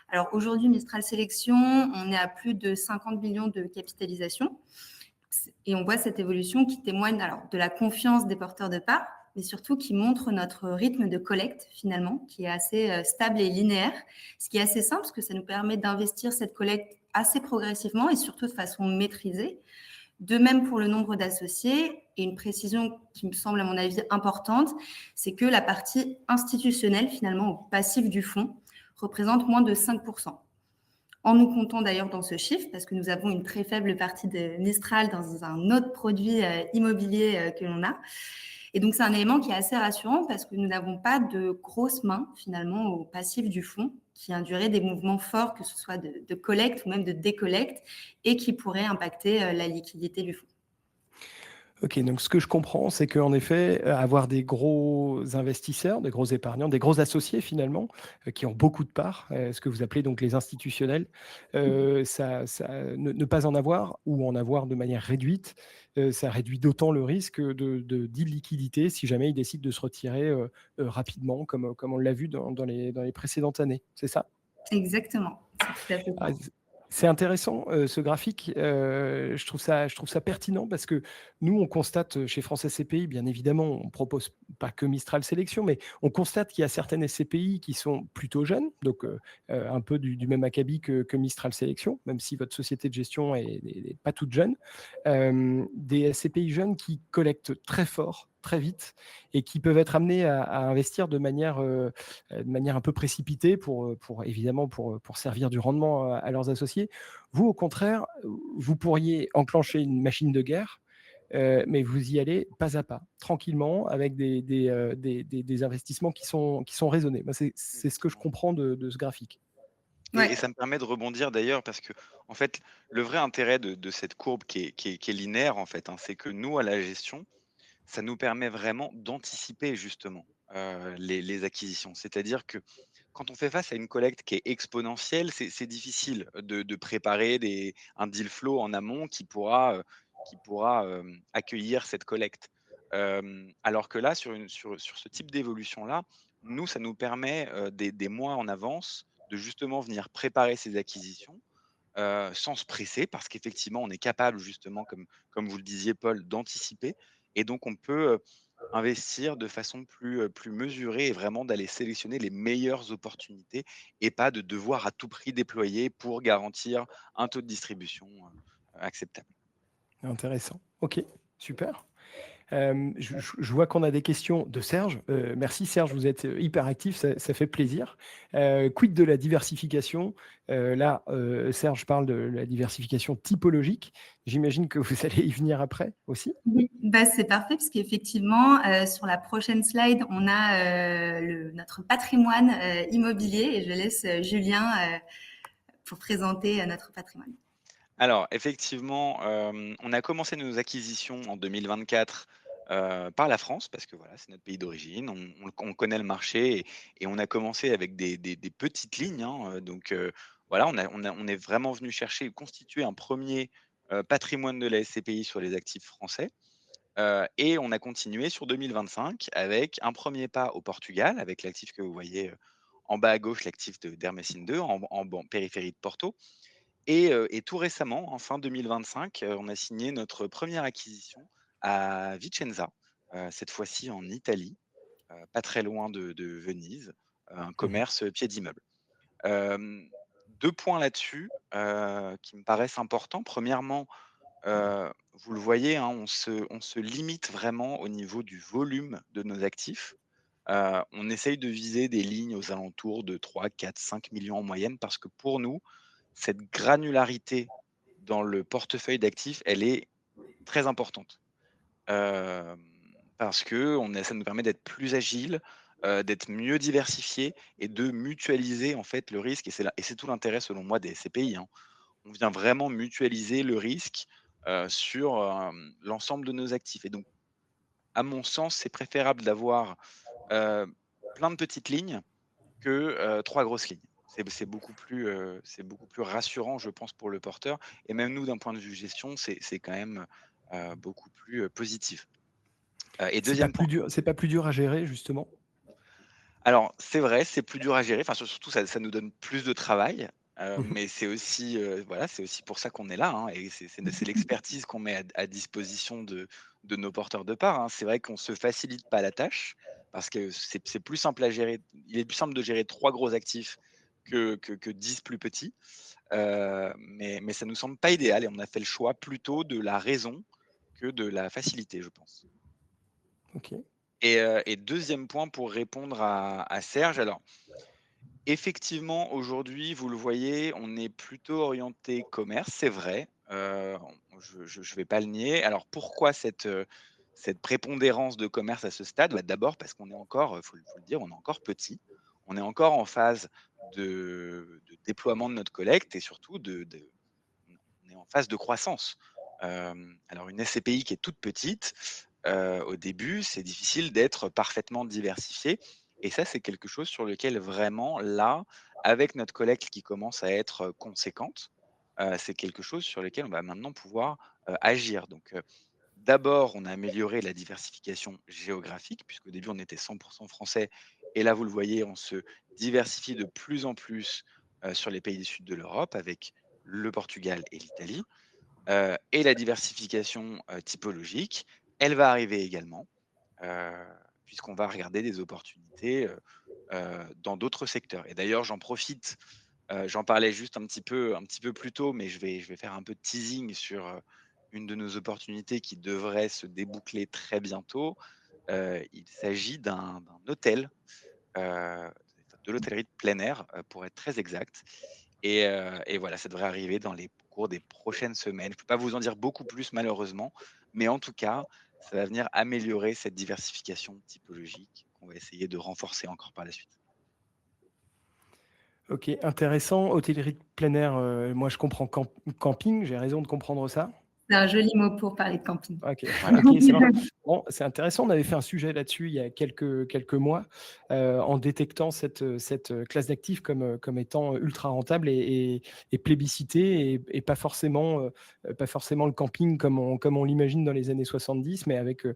[SPEAKER 2] Alors aujourd'hui, Mistral Sélection, on est à plus de 50 millions de capitalisation. Et on voit cette évolution qui témoigne alors de la confiance des porteurs de parts, mais surtout qui montre notre rythme de collecte finalement, qui est assez stable et linéaire, ce qui est assez simple parce que ça nous permet d'investir cette collecte assez progressivement et surtout de façon maîtrisée. De même pour le nombre d'associés, et une précision qui me semble à mon avis importante, c'est que la partie institutionnelle finalement au passif du fonds représente moins de 5%. En nous comptant d'ailleurs dans ce chiffre, parce que nous avons une très faible partie de Mistral dans un autre produit immobilier que l'on a. Et donc, c'est un élément qui est assez rassurant parce que nous n'avons pas de grosses mains, finalement, au passif du fonds, qui induiraient des mouvements forts, que ce soit de collecte ou même de décollecte, et qui pourraient impacter la liquidité du fonds.
[SPEAKER 1] OK, donc ce que je comprends, c'est qu'en effet, avoir des gros investisseurs, des gros épargnants, des gros associés finalement, qui ont beaucoup de parts, ce que vous appelez donc les institutionnels, ça ne pas en avoir ou en avoir de manière réduite, ça réduit d'autant le risque d'illiquidité si jamais ils décident de se retirer, rapidement comme on l'a vu dans les précédentes années, c'est ça?
[SPEAKER 2] Exactement, c'est tout à fait
[SPEAKER 1] Ah,
[SPEAKER 2] ça.
[SPEAKER 1] c'est intéressant, ce graphique, je trouve ça pertinent parce que nous, on constate, chez France SCPI, bien évidemment, on propose pas que Mistral Sélection, mais on constate qu'il y a certaines SCPI qui sont plutôt jeunes, donc un peu du même acabit que Mistral Sélection, même si votre société de gestion est pas toute jeune. Des SCPI jeunes qui collectent très fort, très vite et qui peuvent être amenés à investir de manière un peu précipitée pour évidemment pour servir du rendement à leurs associés. Vous, au contraire, vous pourriez enclencher une machine de guerre, mais vous y allez pas à pas, tranquillement, avec des investissements qui sont raisonnés. Moi, c'est ce que je
[SPEAKER 3] Exactement.
[SPEAKER 1] comprends de ce graphique.
[SPEAKER 3] Et
[SPEAKER 2] Ouais,
[SPEAKER 3] ça me permet de rebondir d'ailleurs parce que en fait, le vrai intérêt de cette courbe qui est linéaire en fait, hein, c'est que nous, à la gestion, ça nous permet vraiment d'anticiper justement, les acquisitions. C'est-à-dire que quand on fait face à une collecte qui est exponentielle, c'est difficile de préparer un deal flow en amont qui pourra accueillir cette collecte. Alors que là, sur ce type d'évolution-là, nous, ça nous permet, des mois en avance de justement venir préparer ces acquisitions, sans se presser parce qu'effectivement, on est capable justement, comme vous le disiez Paul, d'anticiper et donc on peut, investir de façon plus mesurée et vraiment d'aller sélectionner les meilleures opportunités et pas de devoir à tout prix déployer pour garantir un taux de distribution, acceptable.
[SPEAKER 1] Intéressant. OK, super. Je vois qu'on a des questions de Serge. Merci Serge, vous êtes hyper actif, ça fait plaisir. Quid de la diversification? Là, Serge parle de la diversification typologique. J'imagine que vous allez y venir après aussi.
[SPEAKER 2] Oui, bah, c'est parfait parce qu'effectivement, sur la prochaine slide, on a notre patrimoine immobilier et je laisse Julien pour présenter notre patrimoine.
[SPEAKER 3] Alors effectivement, on a commencé nos acquisitions en 2024, par la France parce que voilà, c'est notre pays d'origine. On connaît le marché et on a commencé avec des petites lignes, hein, donc voilà, on est vraiment venu chercher et constituer un premier patrimoine de la SCPI sur les actifs français, et on a continué sur 2025 avec un premier pas au Portugal, avec l'actif que vous voyez, en bas à gauche, l'actif d'Hermesine 2 en périphérie de Porto. Et tout récemment, en fin 2025, on a signé notre première acquisition à Vicenza, cette fois-ci en Italie, pas très loin de Venise, un
[SPEAKER 1] Mhm.
[SPEAKER 3] commerce pied d'immeuble. Hem, 2 points là-dessus, qui me paraissent importants. Premièrement, vous le voyez, hein, on se limite vraiment au niveau du volume de nos actifs. On essaye de viser des lignes aux alentours de 3, 4, 5 millions en moyenne parce que pour nous, cette granularité dans le portefeuille d'actifs, elle est très importante. Hem, Parce qu'on ça nous permet d'être plus agile, d'être mieux diversifié et de mutualiser en fait le risque et c'est tout l'intérêt selon moi des SCPI, hein. On vient vraiment mutualiser le risque, sur, l'ensemble de nos actifs et donc à mon sens, c'est préférable d'avoir, heu, plein de petites lignes que, 3 grosses lignes. C'est beaucoup plus rassurant, je pense, pour le porteur et même nous, d'un point de vue gestion, c'est quand même, beaucoup plus, positif. Et deuxième point,
[SPEAKER 1] C'est pas plus dur à gérer, justement.
[SPEAKER 3] alors c'est vrai, c'est plus dur à gérer, enfin, surtout ça nous donne plus de travail,
[SPEAKER 1] Mhm.
[SPEAKER 3] mais c'est aussi, voilà, c'est aussi pour ça qu'on est là, hein et c'est l'expertise qu'on met à disposition de nos porteurs de parts, hein. C'est vrai qu'on se facilite pas la tâche parce que c'est plus simple à gérer. Il est plus simple de gérer 3 gros actifs que 10 plus petits, mais ça nous semble pas idéal et on a fait le choix plutôt de la raison que de la facilité, je pense.
[SPEAKER 1] Ok.
[SPEAKER 3] Et 2e point pour répondre à Serge, alors effectivement, aujourd'hui, vous le voyez, on est plutôt orienté commerce, c'est vrai, je vais pas le nier. Alors pourquoi cette prépondérance de commerce à ce stade? Bah, d'abord parce qu'on est encore, faut le dire, on est encore petit. On est encore en phase de déploiement de notre collecte et surtout on est en phase de croissance. Alors une SCPI qui est toute petite, au début, c'est difficile d'être parfaitement diversifié et ça, c'est quelque chose sur lequel vraiment là, avec notre collecte qui commence à être, conséquente, c'est quelque chose sur lequel on va maintenant pouvoir, agir. Donc, d'abord, on a amélioré la diversification géographique puisqu'au début, on était 100 français et là, vous le voyez, on se diversifie de plus en plus, sur les pays du sud de l'Europe avec le Portugal et l'Italie. Et la diversification, typologique, elle va arriver également, heu, puisqu'on va regarder des opportunités, dans d'autres secteurs et d'ailleurs j'en profite, j'en parlais juste un petit peu plus tôt, mais je vais faire un peu de teasing sur, une de nos opportunités qui devrait se déboucler très bientôt. Il s'agit d'un hôtel, heu, de l'hôtellerie de plein air, pour être très exact et voilà, ça devrait arriver dans les cours des prochaines semaines. Je peux pas vous en dire beaucoup plus malheureusement, mais en tout cas, ça va venir améliorer cette diversification typologique qu'on va essayer de renforcer encore par la suite.
[SPEAKER 1] Ok, intéressant. Hôtellerie de plein air, moi je comprends camping, j'ai raison de comprendre ça.
[SPEAKER 2] C'est un joli mot pour parler de camping.
[SPEAKER 1] OK,
[SPEAKER 3] Voilà.
[SPEAKER 1] OK, ça marche. Bon, c'est intéressant. On avait fait un sujet là-dessus il y a quelques mois, en détectant cette classe d'actifs comme étant ultra rentable et plébiscitée et pas forcément le camping comme on l'imagine dans les années 70, mais avec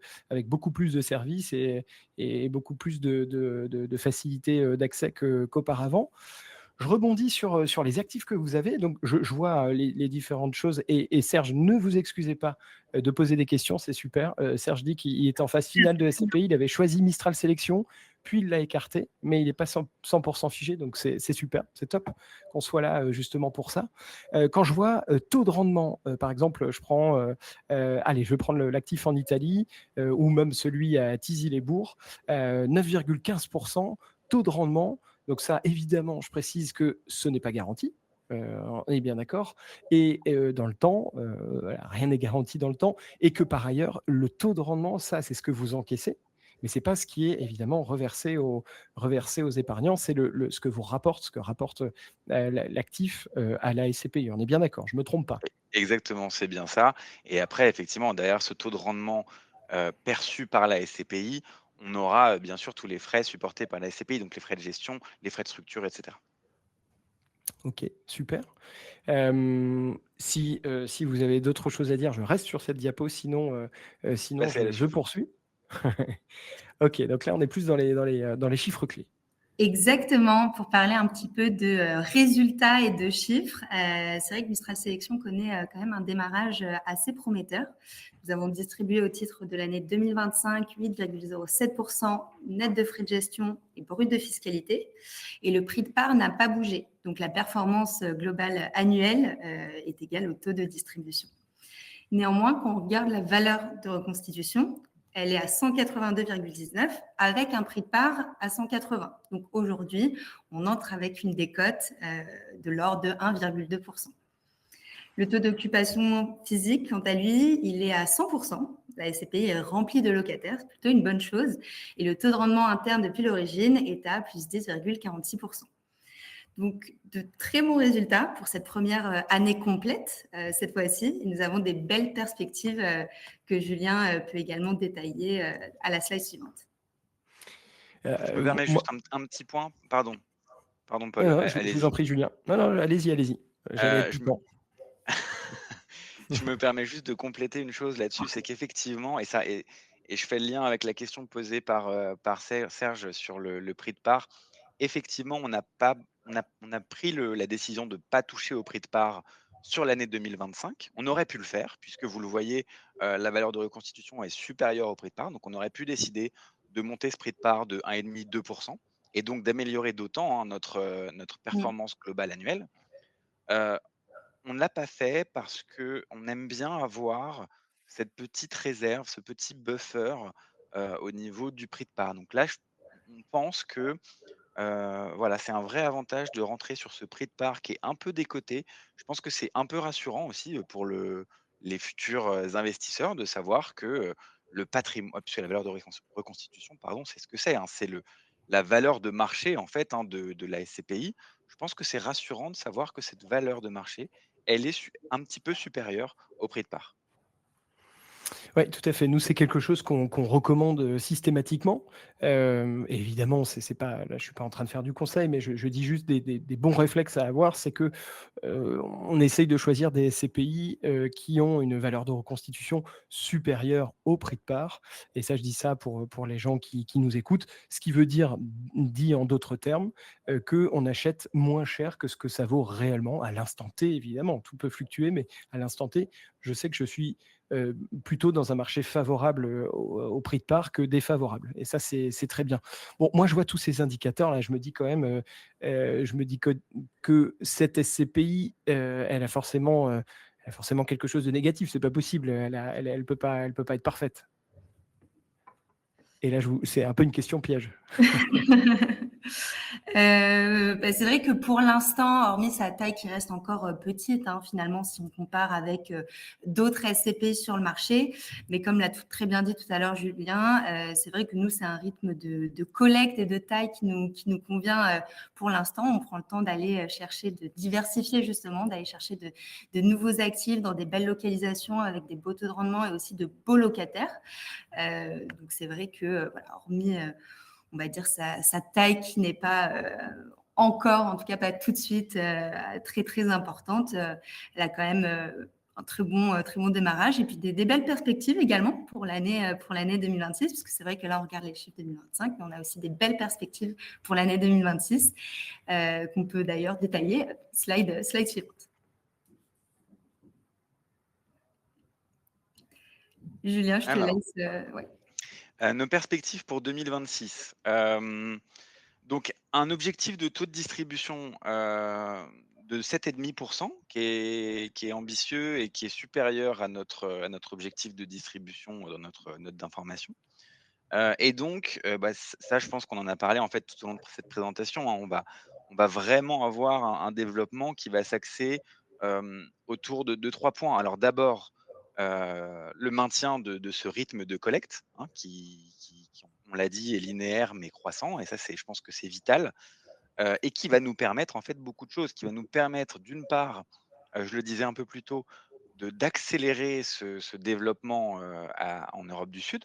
[SPEAKER 1] beaucoup plus de services et beaucoup plus de facilité, d'accès qu'auparavant. Je rebondis sur les actifs que vous avez. Donc, je vois les différentes choses. Et Serge, ne vous excusez pas de poser des questions, c'est super. Serge dit qu'il est en phase finale de SCPI. Il avait choisi Mistral Sélection puis il l'a écarté, mais il n'est pas 100% figé, donc c'est super, c'est top qu'on soit là justement pour ça. Quand je vois taux de rendement, par exemple, allez, je vais prendre l'actif en Italie ou même celui à Tizy-les-Bourgs, 9,15% taux de rendement. Donc ça, évidemment, je précise que ce n'est pas garanti. On est bien d'accord. Et dans le temps, voilà, rien n'est garanti dans le temps. Et que par ailleurs, le taux de rendement, ça, c'est ce que vous encaissez. Mais ce n'est pas ce qui est évidemment reversé aux épargnants. C'est ce que ce que rapporte l'actif à la SCPI. On est bien d'accord, je ne me trompe pas.
[SPEAKER 3] Exactement, c'est bien ça. Et après, effectivement, derrière ce taux de rendement perçu par la SCPI, on aura bien sûr tous les frais supportés par la SCPI, donc les frais de gestion, les frais de structure, etc.
[SPEAKER 1] Ok, super. Si vous avez d'autres choses à dire, je reste sur cette diapo, sinon
[SPEAKER 3] Passer à la
[SPEAKER 1] je
[SPEAKER 3] suivante.
[SPEAKER 1] poursuis. Ok, donc là on est plus dans les chiffres clés.
[SPEAKER 2] Exactement, pour parler un petit peu de résultats et de chiffres, c'est vrai que Mistral Sélection connaît quand même un démarrage assez prometteur. Nous avons distribué au titre de l'année 2025 8,07% net de frais de gestion et brut de fiscalité. Et le prix de part n'a pas bougé. Donc la performance globale annuelle est égale au taux de distribution. Néanmoins, quand on regarde la valeur de reconstitution, elle est à 182,19 avec un prix de part à 180. Donc aujourd'hui, on entre avec une décote de l'ordre de 1,2%. Le taux d'occupation physique, quant à lui, il est à 100%. La SCPI est remplie de locataires, c'est plutôt une bonne chose. Et le taux de rendement interne depuis l'origine est à plus 10,46%. Donc, de très bons résultats pour cette première année complète cette fois-ci. Et nous avons des belles perspectives que Julien peut également détailler à la slide suivante.
[SPEAKER 3] Je me permets
[SPEAKER 1] Moi,
[SPEAKER 3] juste un petit point, pardon, Paul,
[SPEAKER 1] non, je vous en
[SPEAKER 3] allez-y.
[SPEAKER 1] prie, Julien. Non, non, allez-y. J'allais être
[SPEAKER 3] Je me
[SPEAKER 1] piquant.
[SPEAKER 3] Je me permets juste de compléter une chose là-dessus, c'est qu'effectivement et je fais le lien avec la question posée par Serge sur le prix de part. Effectivement, on a pris la décision de ne pas toucher au prix de part sur l'année 2025. On aurait pu le faire puisque vous le voyez, la valeur de reconstitution est supérieure au prix de part. Donc on aurait pu décider de monter ce prix de part de 1,5-2 et donc d'améliorer d'autant, hein, notre performance globale annuelle. Heu on ne l'a pas fait parce qu'on aime bien avoir cette petite réserve, ce petit buffer, au niveau du prix de part. Donc là, on pense que, voilà, c'est un vrai avantage de rentrer sur ce prix de part qui est un peu décoté. Je pense que c'est un peu rassurant aussi, pour les futurs, investisseurs de savoir que, le patrimoine, puisque la valeur de reconstitution, pardon, c'est ce que c'est, hein, c'est la valeur de marché en fait, hein, de la SCPI. Je pense que c'est rassurant de savoir que cette valeur de marché, elle est un petit peu supérieure au prix de part.
[SPEAKER 1] Oui, tout à fait. Nous, c'est quelque chose qu'on recommande systématiquement. Évidemment, c'est pas, là, je ne suis pas en train de faire du conseil, mais je dis juste des bons réflexes à avoir. C'est que on essaye de choisir des SCPI qui ont une valeur de reconstitution supérieure au prix de part. Et ça, je dis ça pour les gens qui nous écoutent. Ce qui veut dire, dit en d'autres termes, qu'on achète moins cher que ce que ça vaut réellement à l'instant T, évidemment. Tout peut fluctuer, mais à l'instant T, je sais que je suis plutôt dans un marché favorable au prix de part que défavorable. Et ça, c'est très bien. Bon, moi, je vois tous ces indicateurs-là, je me dis quand même, je me dis que cette SCPI, elle a forcément quelque chose de négatif. C'est pas possible. Elle peut pas être parfaite. Et là, c'est un peu une question piège.
[SPEAKER 2] C'est vrai que pour l'instant, hormis sa taille qui reste encore petite, hein, finalement, si on compare avec d'autres SCP sur le marché, mais comme l'a très bien dit tout à l'heure Julien, c'est vrai que nous, c'est un rythme de collecte et de taille qui nous convient pour l'instant. On prend le temps d'aller chercher, de diversifier justement, d'aller chercher de nouveaux actifs dans des belles localisations avec des beaux taux de rendement et aussi de beaux locataires. Donc c'est vrai que, voilà, hormis on va dire sa taille qui n'est pas encore, en tout cas pas tout de suite, très très importante, elle a quand même un très bon démarrage et puis des belles perspectives également pour l'année 2026, parce que c'est vrai que là on regarde les chiffres 2025, mais on a aussi des belles perspectives pour l'année 2026 qu'on peut d'ailleurs détailler. Slide suivante. Julien, je te
[SPEAKER 3] Alors,
[SPEAKER 2] laisse. Ouais.
[SPEAKER 3] Nos perspectives pour 2026, donc un objectif de taux de distribution, de 7,5 qui est ambitieux et qui est supérieur à notre objectif de distribution dans notre note d'information. Et donc, bah, ça, je pense qu'on en a parlé, en fait, tout au long de cette présentation, hein. On va vraiment avoir un développement qui va s'axer, autour de 3 points. Alors d'abord, le maintien de ce rythme de collecte, hein, qui, on l'a dit, est linéaire mais croissant, et ça, c'est je pense que c'est vital, et qui va nous permettre, en fait, beaucoup de choses. Qui va nous permettre, d'une part, je le disais un peu plus tôt, d'accélérer ce développement, en Europe du Sud.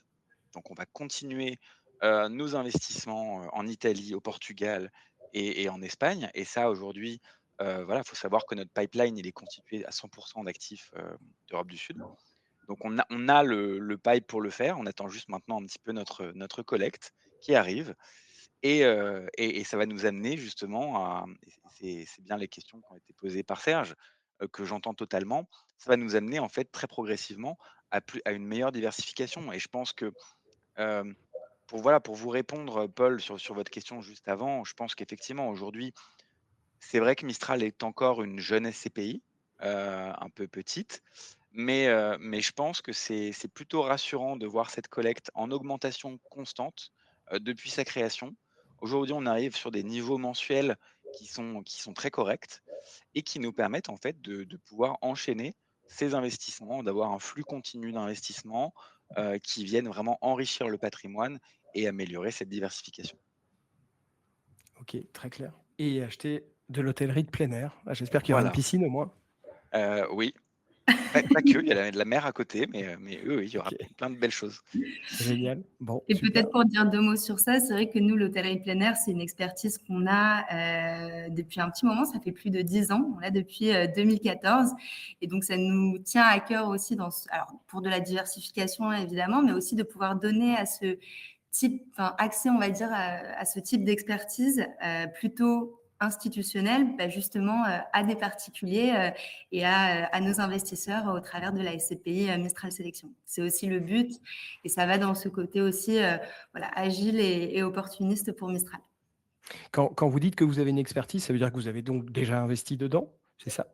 [SPEAKER 3] Donc on va continuer, nos investissements, en Italie, au Portugal et en Espagne, et ça aujourd'hui, voilà, il faut savoir que notre pipeline, il est constitué à 100 d'actifs, d'Europe du Sud. Donc on a le pipe pour le faire, on attend juste maintenant un petit peu notre collecte qui arrive, et ça va nous amener justement à, et c'est bien les questions qui ont été posées par Serge, que j'entends totalement. Ça va nous amener en fait très progressivement à une meilleure diversification, et je pense que, hem, pour vous répondre, Paul, sur votre question juste avant, je pense qu'effectivement aujourd'hui, c'est vrai que Mistral est encore une jeune SCPI, un peu petite, mais je pense que c'est plutôt rassurant de voir cette collecte en augmentation constante, depuis sa création. Aujourd'hui, on arrive sur des niveaux mensuels qui sont très corrects et qui nous permettent en fait de pouvoir enchaîner ces investissements, d'avoir un flux continu d'investissements, qui viennent vraiment enrichir le patrimoine et améliorer cette diversification.
[SPEAKER 1] OK, très clair. Et acheter de l'hôtellerie de plein air. Ah, j'espère qu'il y aura une
[SPEAKER 3] Voilà,
[SPEAKER 1] piscine au moins.
[SPEAKER 3] oui, pas que, il y a la mer à côté, mais oui, il y aura
[SPEAKER 1] OK,
[SPEAKER 3] plein de belles choses.
[SPEAKER 1] génial. Bon,
[SPEAKER 2] Et
[SPEAKER 1] super.
[SPEAKER 2] peut-être pour dire 2 mots sur ça, c'est vrai que nous, l'hôtellerie plein air, c'est une expertise qu'on a, depuis un petit moment. Ça fait plus de 10 ans. On l'a depuis, 2014, et donc ça nous tient à cœur aussi alors pour de la diversification évidemment, mais aussi de pouvoir donner à ce type, enfin accès, on va dire, à ce type d'expertise, plutôt institutionnelle, bah, justement, à des particuliers, et à nos investisseurs au travers de la SCPI, Mistral Sélection. C'est aussi le but, et ça va dans ce côté aussi, voilà, agile et opportuniste pour Mistral.
[SPEAKER 1] Quand vous dites que vous avez une expertise, ça veut dire que vous avez donc déjà investi dedans, c'est ça?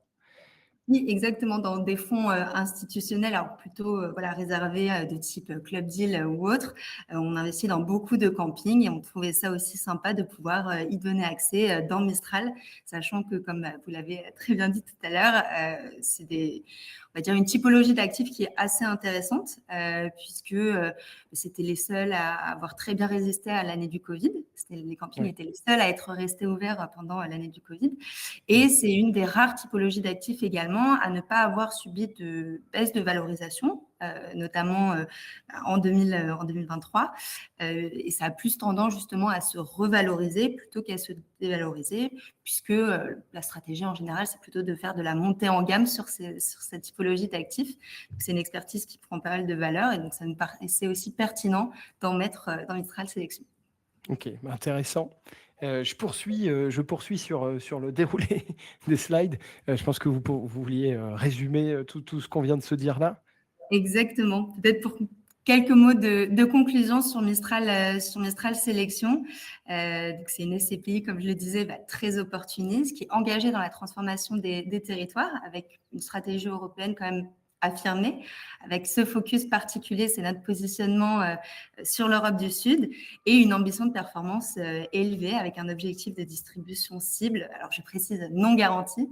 [SPEAKER 2] Oui, exactement, dans des fonds, institutionnels, alors plutôt, voilà, réservés, de type, club deal, ou autre. On investit dans beaucoup de campings, et on trouvait ça aussi sympa de pouvoir, y donner accès, dans Mistral, sachant que, comme, vous l'avez très bien dit tout à l'heure, c'est on va dire une typologie d'actifs qui est assez intéressante, puisque, c'était les seuls à avoir très bien résisté à l'année du covid. Les campings
[SPEAKER 1] Oui.
[SPEAKER 2] étaient les seuls à être restés ouverts, pendant, l'année du covid.
[SPEAKER 1] Mmh.
[SPEAKER 2] Et c'est une des rares typologies d'actifs également à ne pas avoir subi de baisse de valorisation, notamment, en 2023. Et ça a plus tendance justement à se revaloriser plutôt qu'à se dévaloriser, puisque, la stratégie en général, c'est plutôt de faire de la montée en gamme sur cette typologie d'actifs. Donc c'est une expertise qui prend pas mal de valeur, et donc ça nous paraissait aussi pertinent d'en mettre, dans Mistral Sélection.
[SPEAKER 1] OK, bah, intéressant. Je poursuis sur le déroulé des slides. Je pense que vous vouliez, résumer, tout ce qu'on vient de se dire là?
[SPEAKER 2] Exactement. Peut-être pour quelques mots de conclusion sur Mistral Sélection. Donc c'est une SCPI, comme je le disais, bah, très opportuniste, qui est engagée dans la transformation des territoires, avec une stratégie européenne quand même affirmée, avec ce focus particulier, c'est notre positionnement, sur l'Europe du Sud, et une ambition de performance, élevée, avec un objectif de distribution cible, alors je précise non garantie,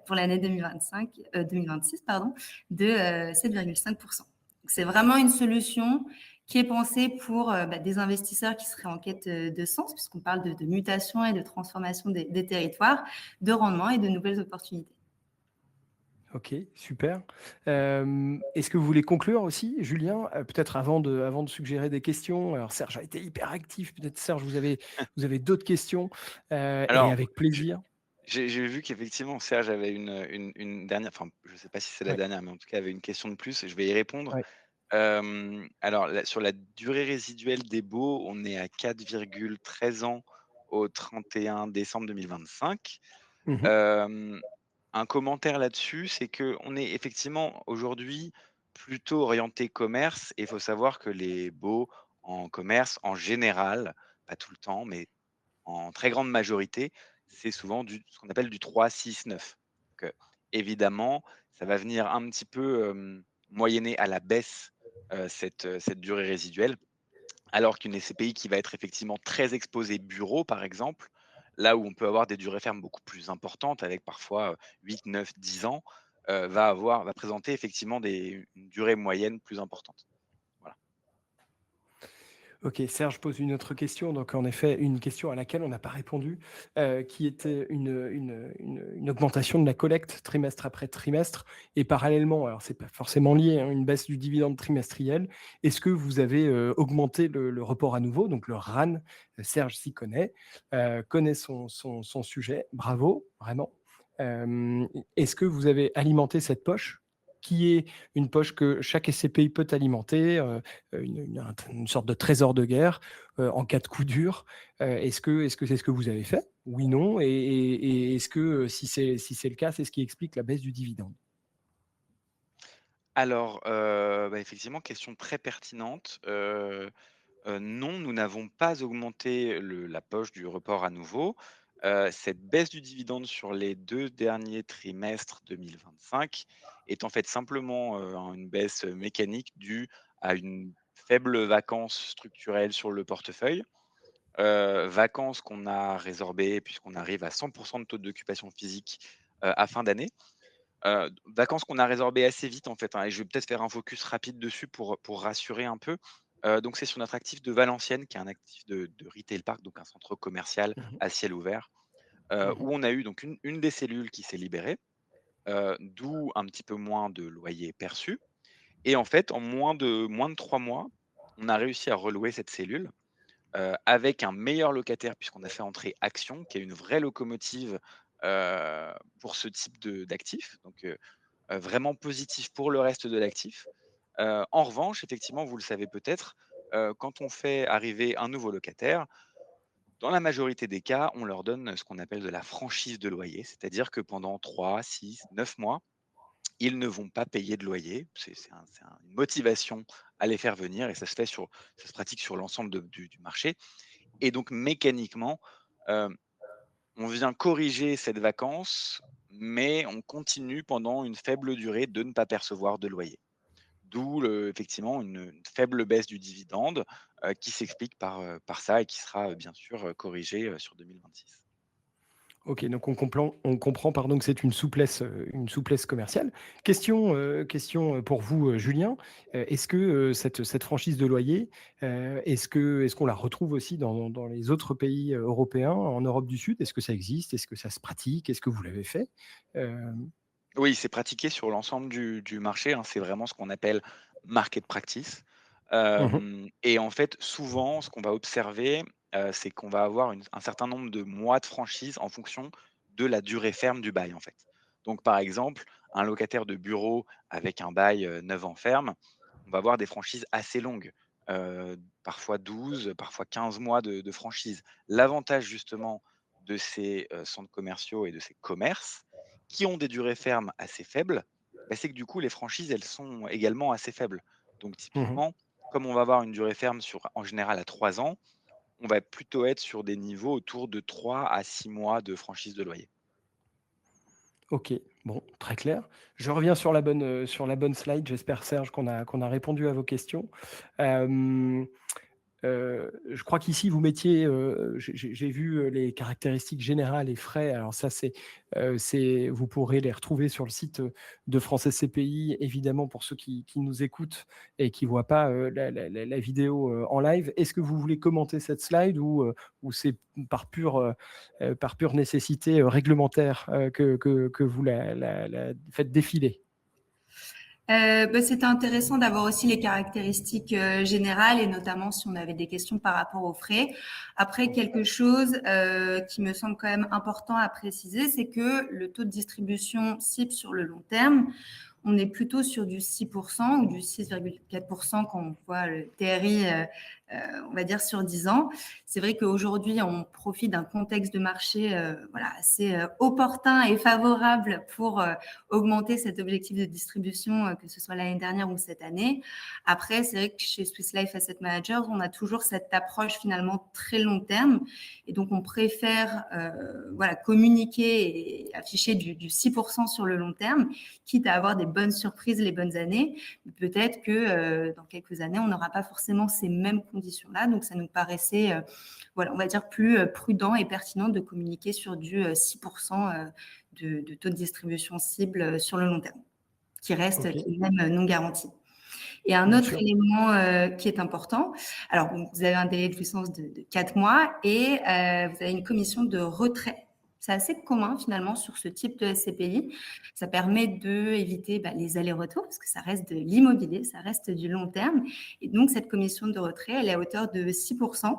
[SPEAKER 2] pour l'année 2026, pardon, de 7,5. Donc, c'est vraiment une solution qui est pensée pour, bah, des investisseurs qui seraient en quête, de sens, puisqu'on parle de mutation et de transformation des territoires, de rendement et de nouvelles opportunités.
[SPEAKER 1] OK, super. Est-ce que vous voulez conclure aussi, Julien? Peut-être avant de suggérer des questions. Alors Serge a été hyper actif, peut-être Serge, vous avez d'autres questions, et
[SPEAKER 3] Alors,
[SPEAKER 1] avec plaisir.
[SPEAKER 3] j'ai vu qu'effectivement Serge avait une dernière, enfin, je ne sais pas si c'est la
[SPEAKER 1] Ouais,
[SPEAKER 3] dernière, mais en tout cas avait une question de plus, et je vais y répondre.
[SPEAKER 1] ouais.
[SPEAKER 3] Alors sur la durée résiduelle des baux, on est à 4,13 ans au 31 décembre 2025.
[SPEAKER 1] Mmh.
[SPEAKER 3] Hem, un commentaire là-dessus, c'est qu'on est effectivement aujourd'hui plutôt orienté commerce, et il faut savoir que les baux en commerce, en général, pas tout le temps, mais en très grande majorité, c'est souvent ce qu'on appelle du 3-6-9. Donc, évidemment, ça va venir un petit peu moyenner à la baisse cette durée résiduelle, alors qu'une SCPI qui va être effectivement très exposée bureau, par exemple, là où on peut avoir des durées fermes beaucoup plus importantes, avec parfois 8, 9, 10 ans, va présenter effectivement une durée moyenne plus importante. Voilà.
[SPEAKER 1] OK, Serge pose une autre question, donc en effet, une question à laquelle on n'a pas répondu, qui était une augmentation de la collecte trimestre après trimestre et parallèlement, alors c'est pas forcément lié, hein, une baisse du dividende trimestriel. Est-ce que vous avez, augmenté le report à nouveau, donc le RAN? Serge s'y connaît son sujet, bravo, vraiment. Est-ce que vous avez alimenté cette poche? Qui est une poche que chaque SCPI peut alimenter, une sorte de trésor de guerre, en cas de coup dur. Est-ce que c'est ce que vous avez fait? Oui, non? Et est-ce que, si c'est le cas, c'est ce qui explique la baisse du dividende?
[SPEAKER 3] Alors, effectivement, question très pertinente. Non, nous n'avons pas augmenté la poche du report à nouveau. Cette baisse du dividende sur les 2 derniers trimestres 2025 est en fait simplement, une baisse mécanique due à une faible vacance structurelle sur le portefeuille. Vacances qu'on a résorbées puisqu'on arrive à 100 de taux d'occupation physique, à fin d'année. Vacances qu'on a résorbées assez vite en fait, hein, et je vais peut-être faire un focus rapide dessus pour rassurer un peu. Donc c'est sur notre actif de Valenciennes, qui est un actif de retail park, donc un centre commercial
[SPEAKER 1] Mmh mh.
[SPEAKER 3] à ciel ouvert,
[SPEAKER 1] Mmh.
[SPEAKER 3] où on a eu donc une des cellules qui s'est libérée, d'où un petit peu moins de loyer perçu. Et en fait, en moins de 3 mois, on a réussi à relouer cette cellule, avec un meilleur locataire puisqu'on a fait entrer Action, qui est une vraie locomotive, pour ce type d'actif. Donc, vraiment positif pour le reste de l'actif. En revanche, effectivement, vous le savez peut-être, quand on fait arriver un nouveau locataire, dans la majorité des cas, on leur donne ce qu'on appelle de la franchise de loyer, c'est-à-dire que pendant 3, 6, 9 mois, ils ne vont pas payer de loyer. Une motivation à les faire venir et ça se pratique sur l'ensemble du marché. Et donc mécaniquement, heu, on vient corriger cette vacance, mais on continue pendant une faible durée de ne pas percevoir de loyer. D'où effectivement une faible baisse du dividende, qui s'explique par ça et qui sera, bien sûr, corrigée, sur 2026.
[SPEAKER 1] OK, donc on comprend pardon, que c'est une souplesse commerciale. Question, pour vous, Julien. Est-ce que, cette franchise de loyer, est-ce qu'on la retrouve aussi dans les autres pays, européens, en Europe du Sud? Est-ce que ça existe? Est-ce que ça se pratique? Est-ce que vous l'avez fait? Hem,
[SPEAKER 3] Oui, c'est pratiqué sur l'ensemble du marché, hein. C'est vraiment ce qu'on appelle market practice.
[SPEAKER 1] mmh
[SPEAKER 3] Et en fait, souvent, ce qu'on va observer, c'est qu'on va avoir un certain nombre de mois de franchise en fonction de la durée ferme du bail, en fait. Donc, par exemple, un locataire de bureau avec un bail, 9 ans ferme, on va avoir des franchises assez longues, parfois 12, parfois 15 mois de franchise. L'avantage justement de ces, centres commerciaux et de ces commerces qui ont des durées fermes assez faibles, c'est que du coup les franchises, elles sont également assez faibles. Donc
[SPEAKER 1] mh.
[SPEAKER 3] typiquement, comme on va avoir une durée ferme en général à 3 ans, on va plutôt être sur des niveaux autour de 3 à 6 mois de franchise de loyer.
[SPEAKER 1] OK, bon, très clair. Je reviens sur la bonne slide. J'espère, Serge, qu'on a répondu à vos questions. Hem je crois qu'ici vous mettiez, j'ai vu, les caractéristiques générales et frais. Alors ça, c'est vous pourrez les retrouver sur le site, de France SCPI, évidemment, pour ceux qui nous écoutent et qui voient pas, la vidéo, en live. Est-ce que vous voulez commenter cette slide ou c'est par pure nécessité, réglementaire, que vous la faites défiler?
[SPEAKER 2] C'était intéressant d'avoir aussi les caractéristiques générales et notamment si on avait des questions par rapport aux frais. Après, quelque chose qui me semble quand même important à préciser, c'est que le taux de distribution cible sur le long terme, on est plutôt sur du 6% ou du 6,4% quand on voit le TRI, on va dire sur 10 ans. C'est vrai qu'aujourd'hui, on profite d'un contexte de marché voilà, assez opportun et favorable pour augmenter cet objectif de distribution, que ce soit l'année dernière ou cette année. Après, c'est vrai que chez Swiss Life Asset Managers, on a toujours cette approche finalement très long terme. Et donc, on préfère voilà, communiquer et afficher du 6% sur le long terme, quitte à avoir des bonnes surprises les bonnes années. Peut-être que dans quelques années, on n'aura pas forcément ces mêmes conditions-là. Donc, ça nous paraissait, voilà, on va dire, plus prudent et pertinent de communiquer sur du 6% de taux de distribution cible sur le long terme, qui reste
[SPEAKER 1] Ok,
[SPEAKER 2] qui est même non garanti. Et un
[SPEAKER 1] bien
[SPEAKER 2] autre
[SPEAKER 1] sûr.
[SPEAKER 2] élément qui est important, alors vous avez un délai de jouissance de 4 mois et vous avez une commission de retrait. C'est assez commun finalement sur ce type de SCPI. Ça permet d'éviter les allers-retours parce que ça reste de l'immobilier, ça reste du long terme. Et donc cette commission de retrait, elle est à hauteur de 6%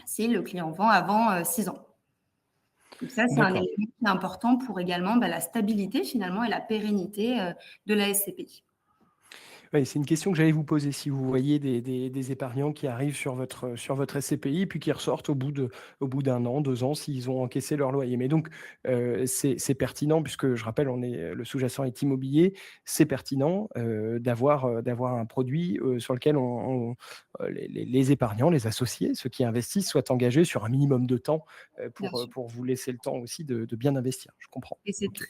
[SPEAKER 2] si le client vend avant 6 ans. Donc ça, c'est un
[SPEAKER 1] D'accord.
[SPEAKER 2] élément qui est important pour également la stabilité finalement et la pérennité de la SCPI.
[SPEAKER 1] Oui, c'est une question que j'allais vous poser. Si vous voyez des épargnants qui arrivent sur votre SCPI, puis qui ressortent au bout d'un an, 2 ans, s'ils ont encaissé leur loyer. Mais donc, c'est pertinent puisque je rappelle, on est le sous-jacent est immobilier. C'est pertinent, d'avoir un produit, sur lequel les épargnants, les associés, ceux qui investissent, soient engagés sur un minimum de temps,
[SPEAKER 2] Bien sûr.
[SPEAKER 1] pour vous laisser le temps aussi de bien investir. Je comprends.
[SPEAKER 2] Et
[SPEAKER 1] OK.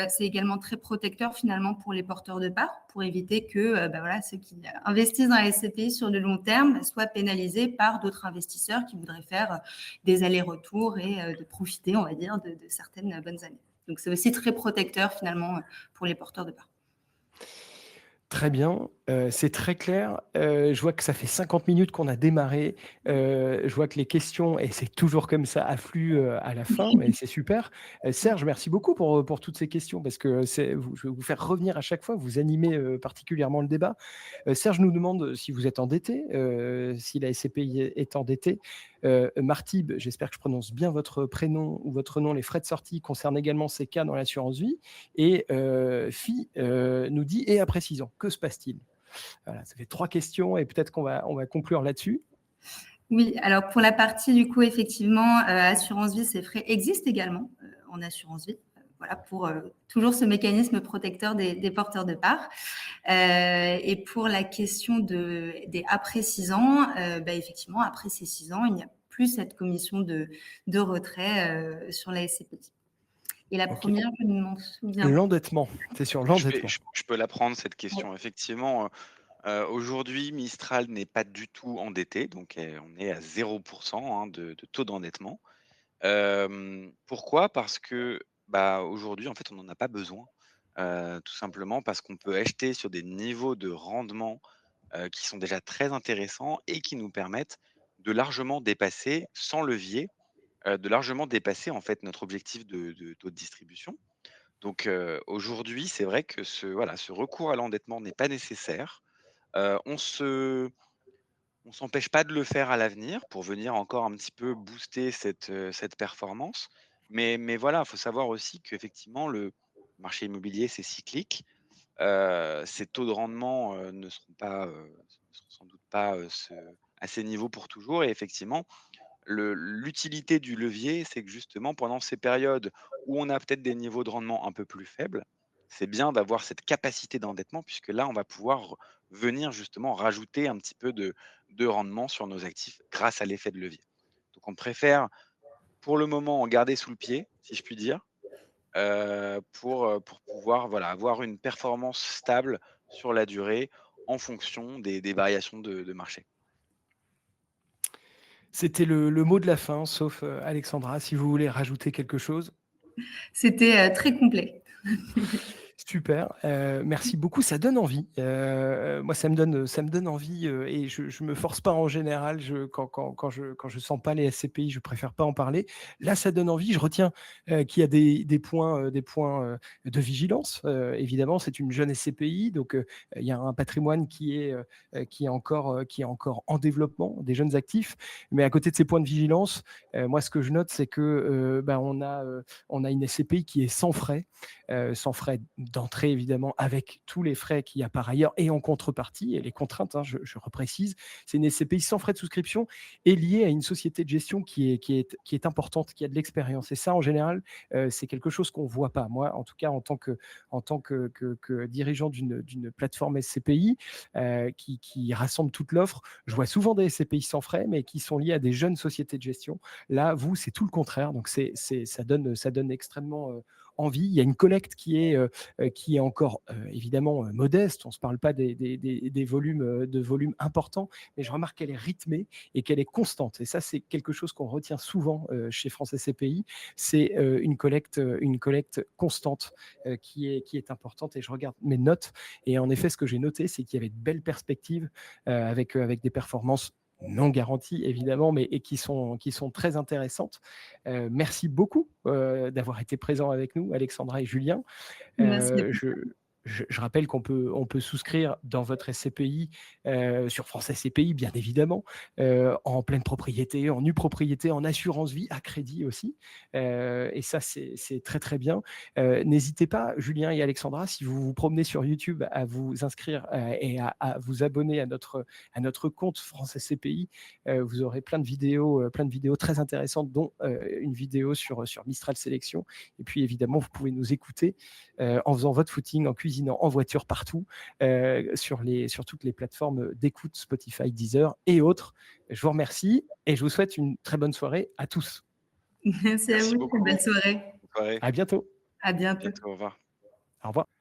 [SPEAKER 2] c'est également très protecteur finalement pour les porteurs de parts, pour éviter que voilà, ceux qui investissent dans la SCPI sur le long terme soient pénalisés par d'autres investisseurs qui voudraient faire des allers-retours et de profiter, on va dire, de certaines bonnes années. Donc c'est aussi très protecteur finalement pour les porteurs de parts.
[SPEAKER 1] Très bien, c'est très clair. Je vois que ça fait 50 minutes qu'on a démarré. Je vois que les questions et c'est toujours comme ça, affluent, à la fin, mais c'est super. Serge, merci beaucoup pour toutes ces questions parce que je vais vous faire revenir à chaque fois, vous animez, particulièrement le débat. Serge nous demande si vous êtes endetté, si la SCPI est endettée. Martib, j'espère que je prononce bien votre prénom ou votre nom, les frais de sortie concernent également ces cas dans l'assurance vie. Et Phi nous dit: «Et après 6 ans, que se passe-t-il?» Voilà, ça fait 3 questions et peut-être on va conclure là-dessus.
[SPEAKER 2] Oui, alors pour la partie du coup, effectivement, assurance vie, ces frais existent également en assurance vie. Voilà, pour toujours ce mécanisme protecteur des porteurs de parts. Et pour la question des après 6 ans, effectivement, après ces 6 ans, il n'y a plus cette commission de retrait sur la SCPI. Et la
[SPEAKER 1] OK.
[SPEAKER 2] première, je ne m'en souviens pas.
[SPEAKER 1] L'endettement, c'est sur l'endettement.
[SPEAKER 3] Je peux la prendre cette
[SPEAKER 2] Ouais,
[SPEAKER 3] question. Effectivement, aujourd'hui, Mistral n'est pas du tout endetté, donc on est à 0 hein, de taux d'endettement. Pourquoi? Parce que, bah, aujourd'hui, en fait, on n'en a pas besoin, tout simplement parce qu'on peut acheter sur des niveaux de rendement, qui sont déjà très intéressants et qui nous permettent de largement dépasser, sans levier, de largement dépasser, en fait, notre objectif de taux de distribution. Donc, aujourd'hui, c'est vrai que ce recours à l'endettement n'est pas nécessaire. On s'empêche pas de le faire à l'avenir pour venir encore un petit peu booster cette performance. Mais voilà, il faut savoir aussi qu'effectivement le marché immobilier, c'est cyclique. Ces taux de rendement, ne seront sans doute pas, à ces niveaux pour toujours et effectivement, l'utilité du levier, c'est que justement pendant ces périodes où on a peut-être des niveaux de rendement un peu plus faibles, c'est bien d'avoir cette capacité d'endettement puisque là, on va pouvoir venir justement rajouter un petit peu de rendement sur nos actifs grâce à l'effet de levier. Donc on préfère pour le moment en garder sous le pied, si je puis dire, pour pouvoir voilà, avoir une performance stable sur la durée en fonction des variations de marché.
[SPEAKER 1] C'était le mot de la fin, sauf, Alexandra, si vous voulez rajouter quelque chose?
[SPEAKER 2] c'était très complet.
[SPEAKER 1] Super, merci beaucoup, ça donne envie. Moi, ça me donne envie, et je me force pas en général, quand je sens pas les SCPI, je préfère pas en parler. Là, ça donne envie. Je retiens, qu'il y a des points, de vigilance. Évidemment, c'est une jeune SCPI, donc il y a un patrimoine qui est encore en développement, des jeunes actifs. Mais à côté de ces points de vigilance, moi, ce que je note, c'est que, on a une SCPI qui est sans frais d'entrée, évidemment, avec tous les frais qu'il y a par ailleurs et en contrepartie, et les contraintes, hein, je reprécise, c'est une SCPI sans frais de souscription et liée à une société de gestion qui est importante, qui a de l'expérience. Et ça, en général, c'est quelque chose qu'on ne voit pas. Moi, en tout cas, en tant que dirigeant d'une plateforme SCPI qui rassemble toute l'offre, je vois souvent des SCPI sans frais, mais qui sont liés à des jeunes sociétés de gestion. Là, vous, c'est tout le contraire. Donc, ça donne extrêmement envie. Il y a une collecte qui est encore évidemment modeste. On ne se parle pas des volumes, de volumes importants, mais je remarque qu'elle est rythmée et qu'elle est constante. Et ça, c'est quelque chose qu'on retient souvent chez France SCPI. C'est une collecte constante qui est importante. Et je regarde mes notes. Et en effet, ce que j'ai noté, c'est qu'il y avait de belles perspectives avec des performances non garanties évidemment, mais et qui sont très intéressantes. Merci beaucoup d'avoir été présents avec nous, Alexandra et Julien.
[SPEAKER 2] Merci à vous.
[SPEAKER 1] Je rappelle qu'on peut souscrire dans votre SCPI, sur France SCPI, bien évidemment, en pleine propriété, en nue propriété, en assurance vie, à crédit aussi. Et ça, c'est très, très bien. N'hésitez pas, Julien et Alexandra, si vous vous promenez sur YouTube, à vous inscrire et à vous abonner à notre compte France SCPI. Vous aurez plein de vidéos très intéressantes, dont une vidéo sur Mistral Sélection. Et puis, évidemment, vous pouvez nous écouter en faisant votre footing, en cuisinant, en voiture, partout, sur toutes les plateformes d'écoute, Spotify, Deezer et autres. Je vous remercie et je vous souhaite une très bonne soirée à tous.
[SPEAKER 2] Merci à
[SPEAKER 3] Merci
[SPEAKER 2] vous.
[SPEAKER 3] beaucoup.
[SPEAKER 2] Belle soirée.
[SPEAKER 3] Bonne soirée.
[SPEAKER 1] À bientôt.
[SPEAKER 2] À
[SPEAKER 3] À
[SPEAKER 2] bientôt.
[SPEAKER 3] bientôt. Au revoir.
[SPEAKER 1] Au revoir.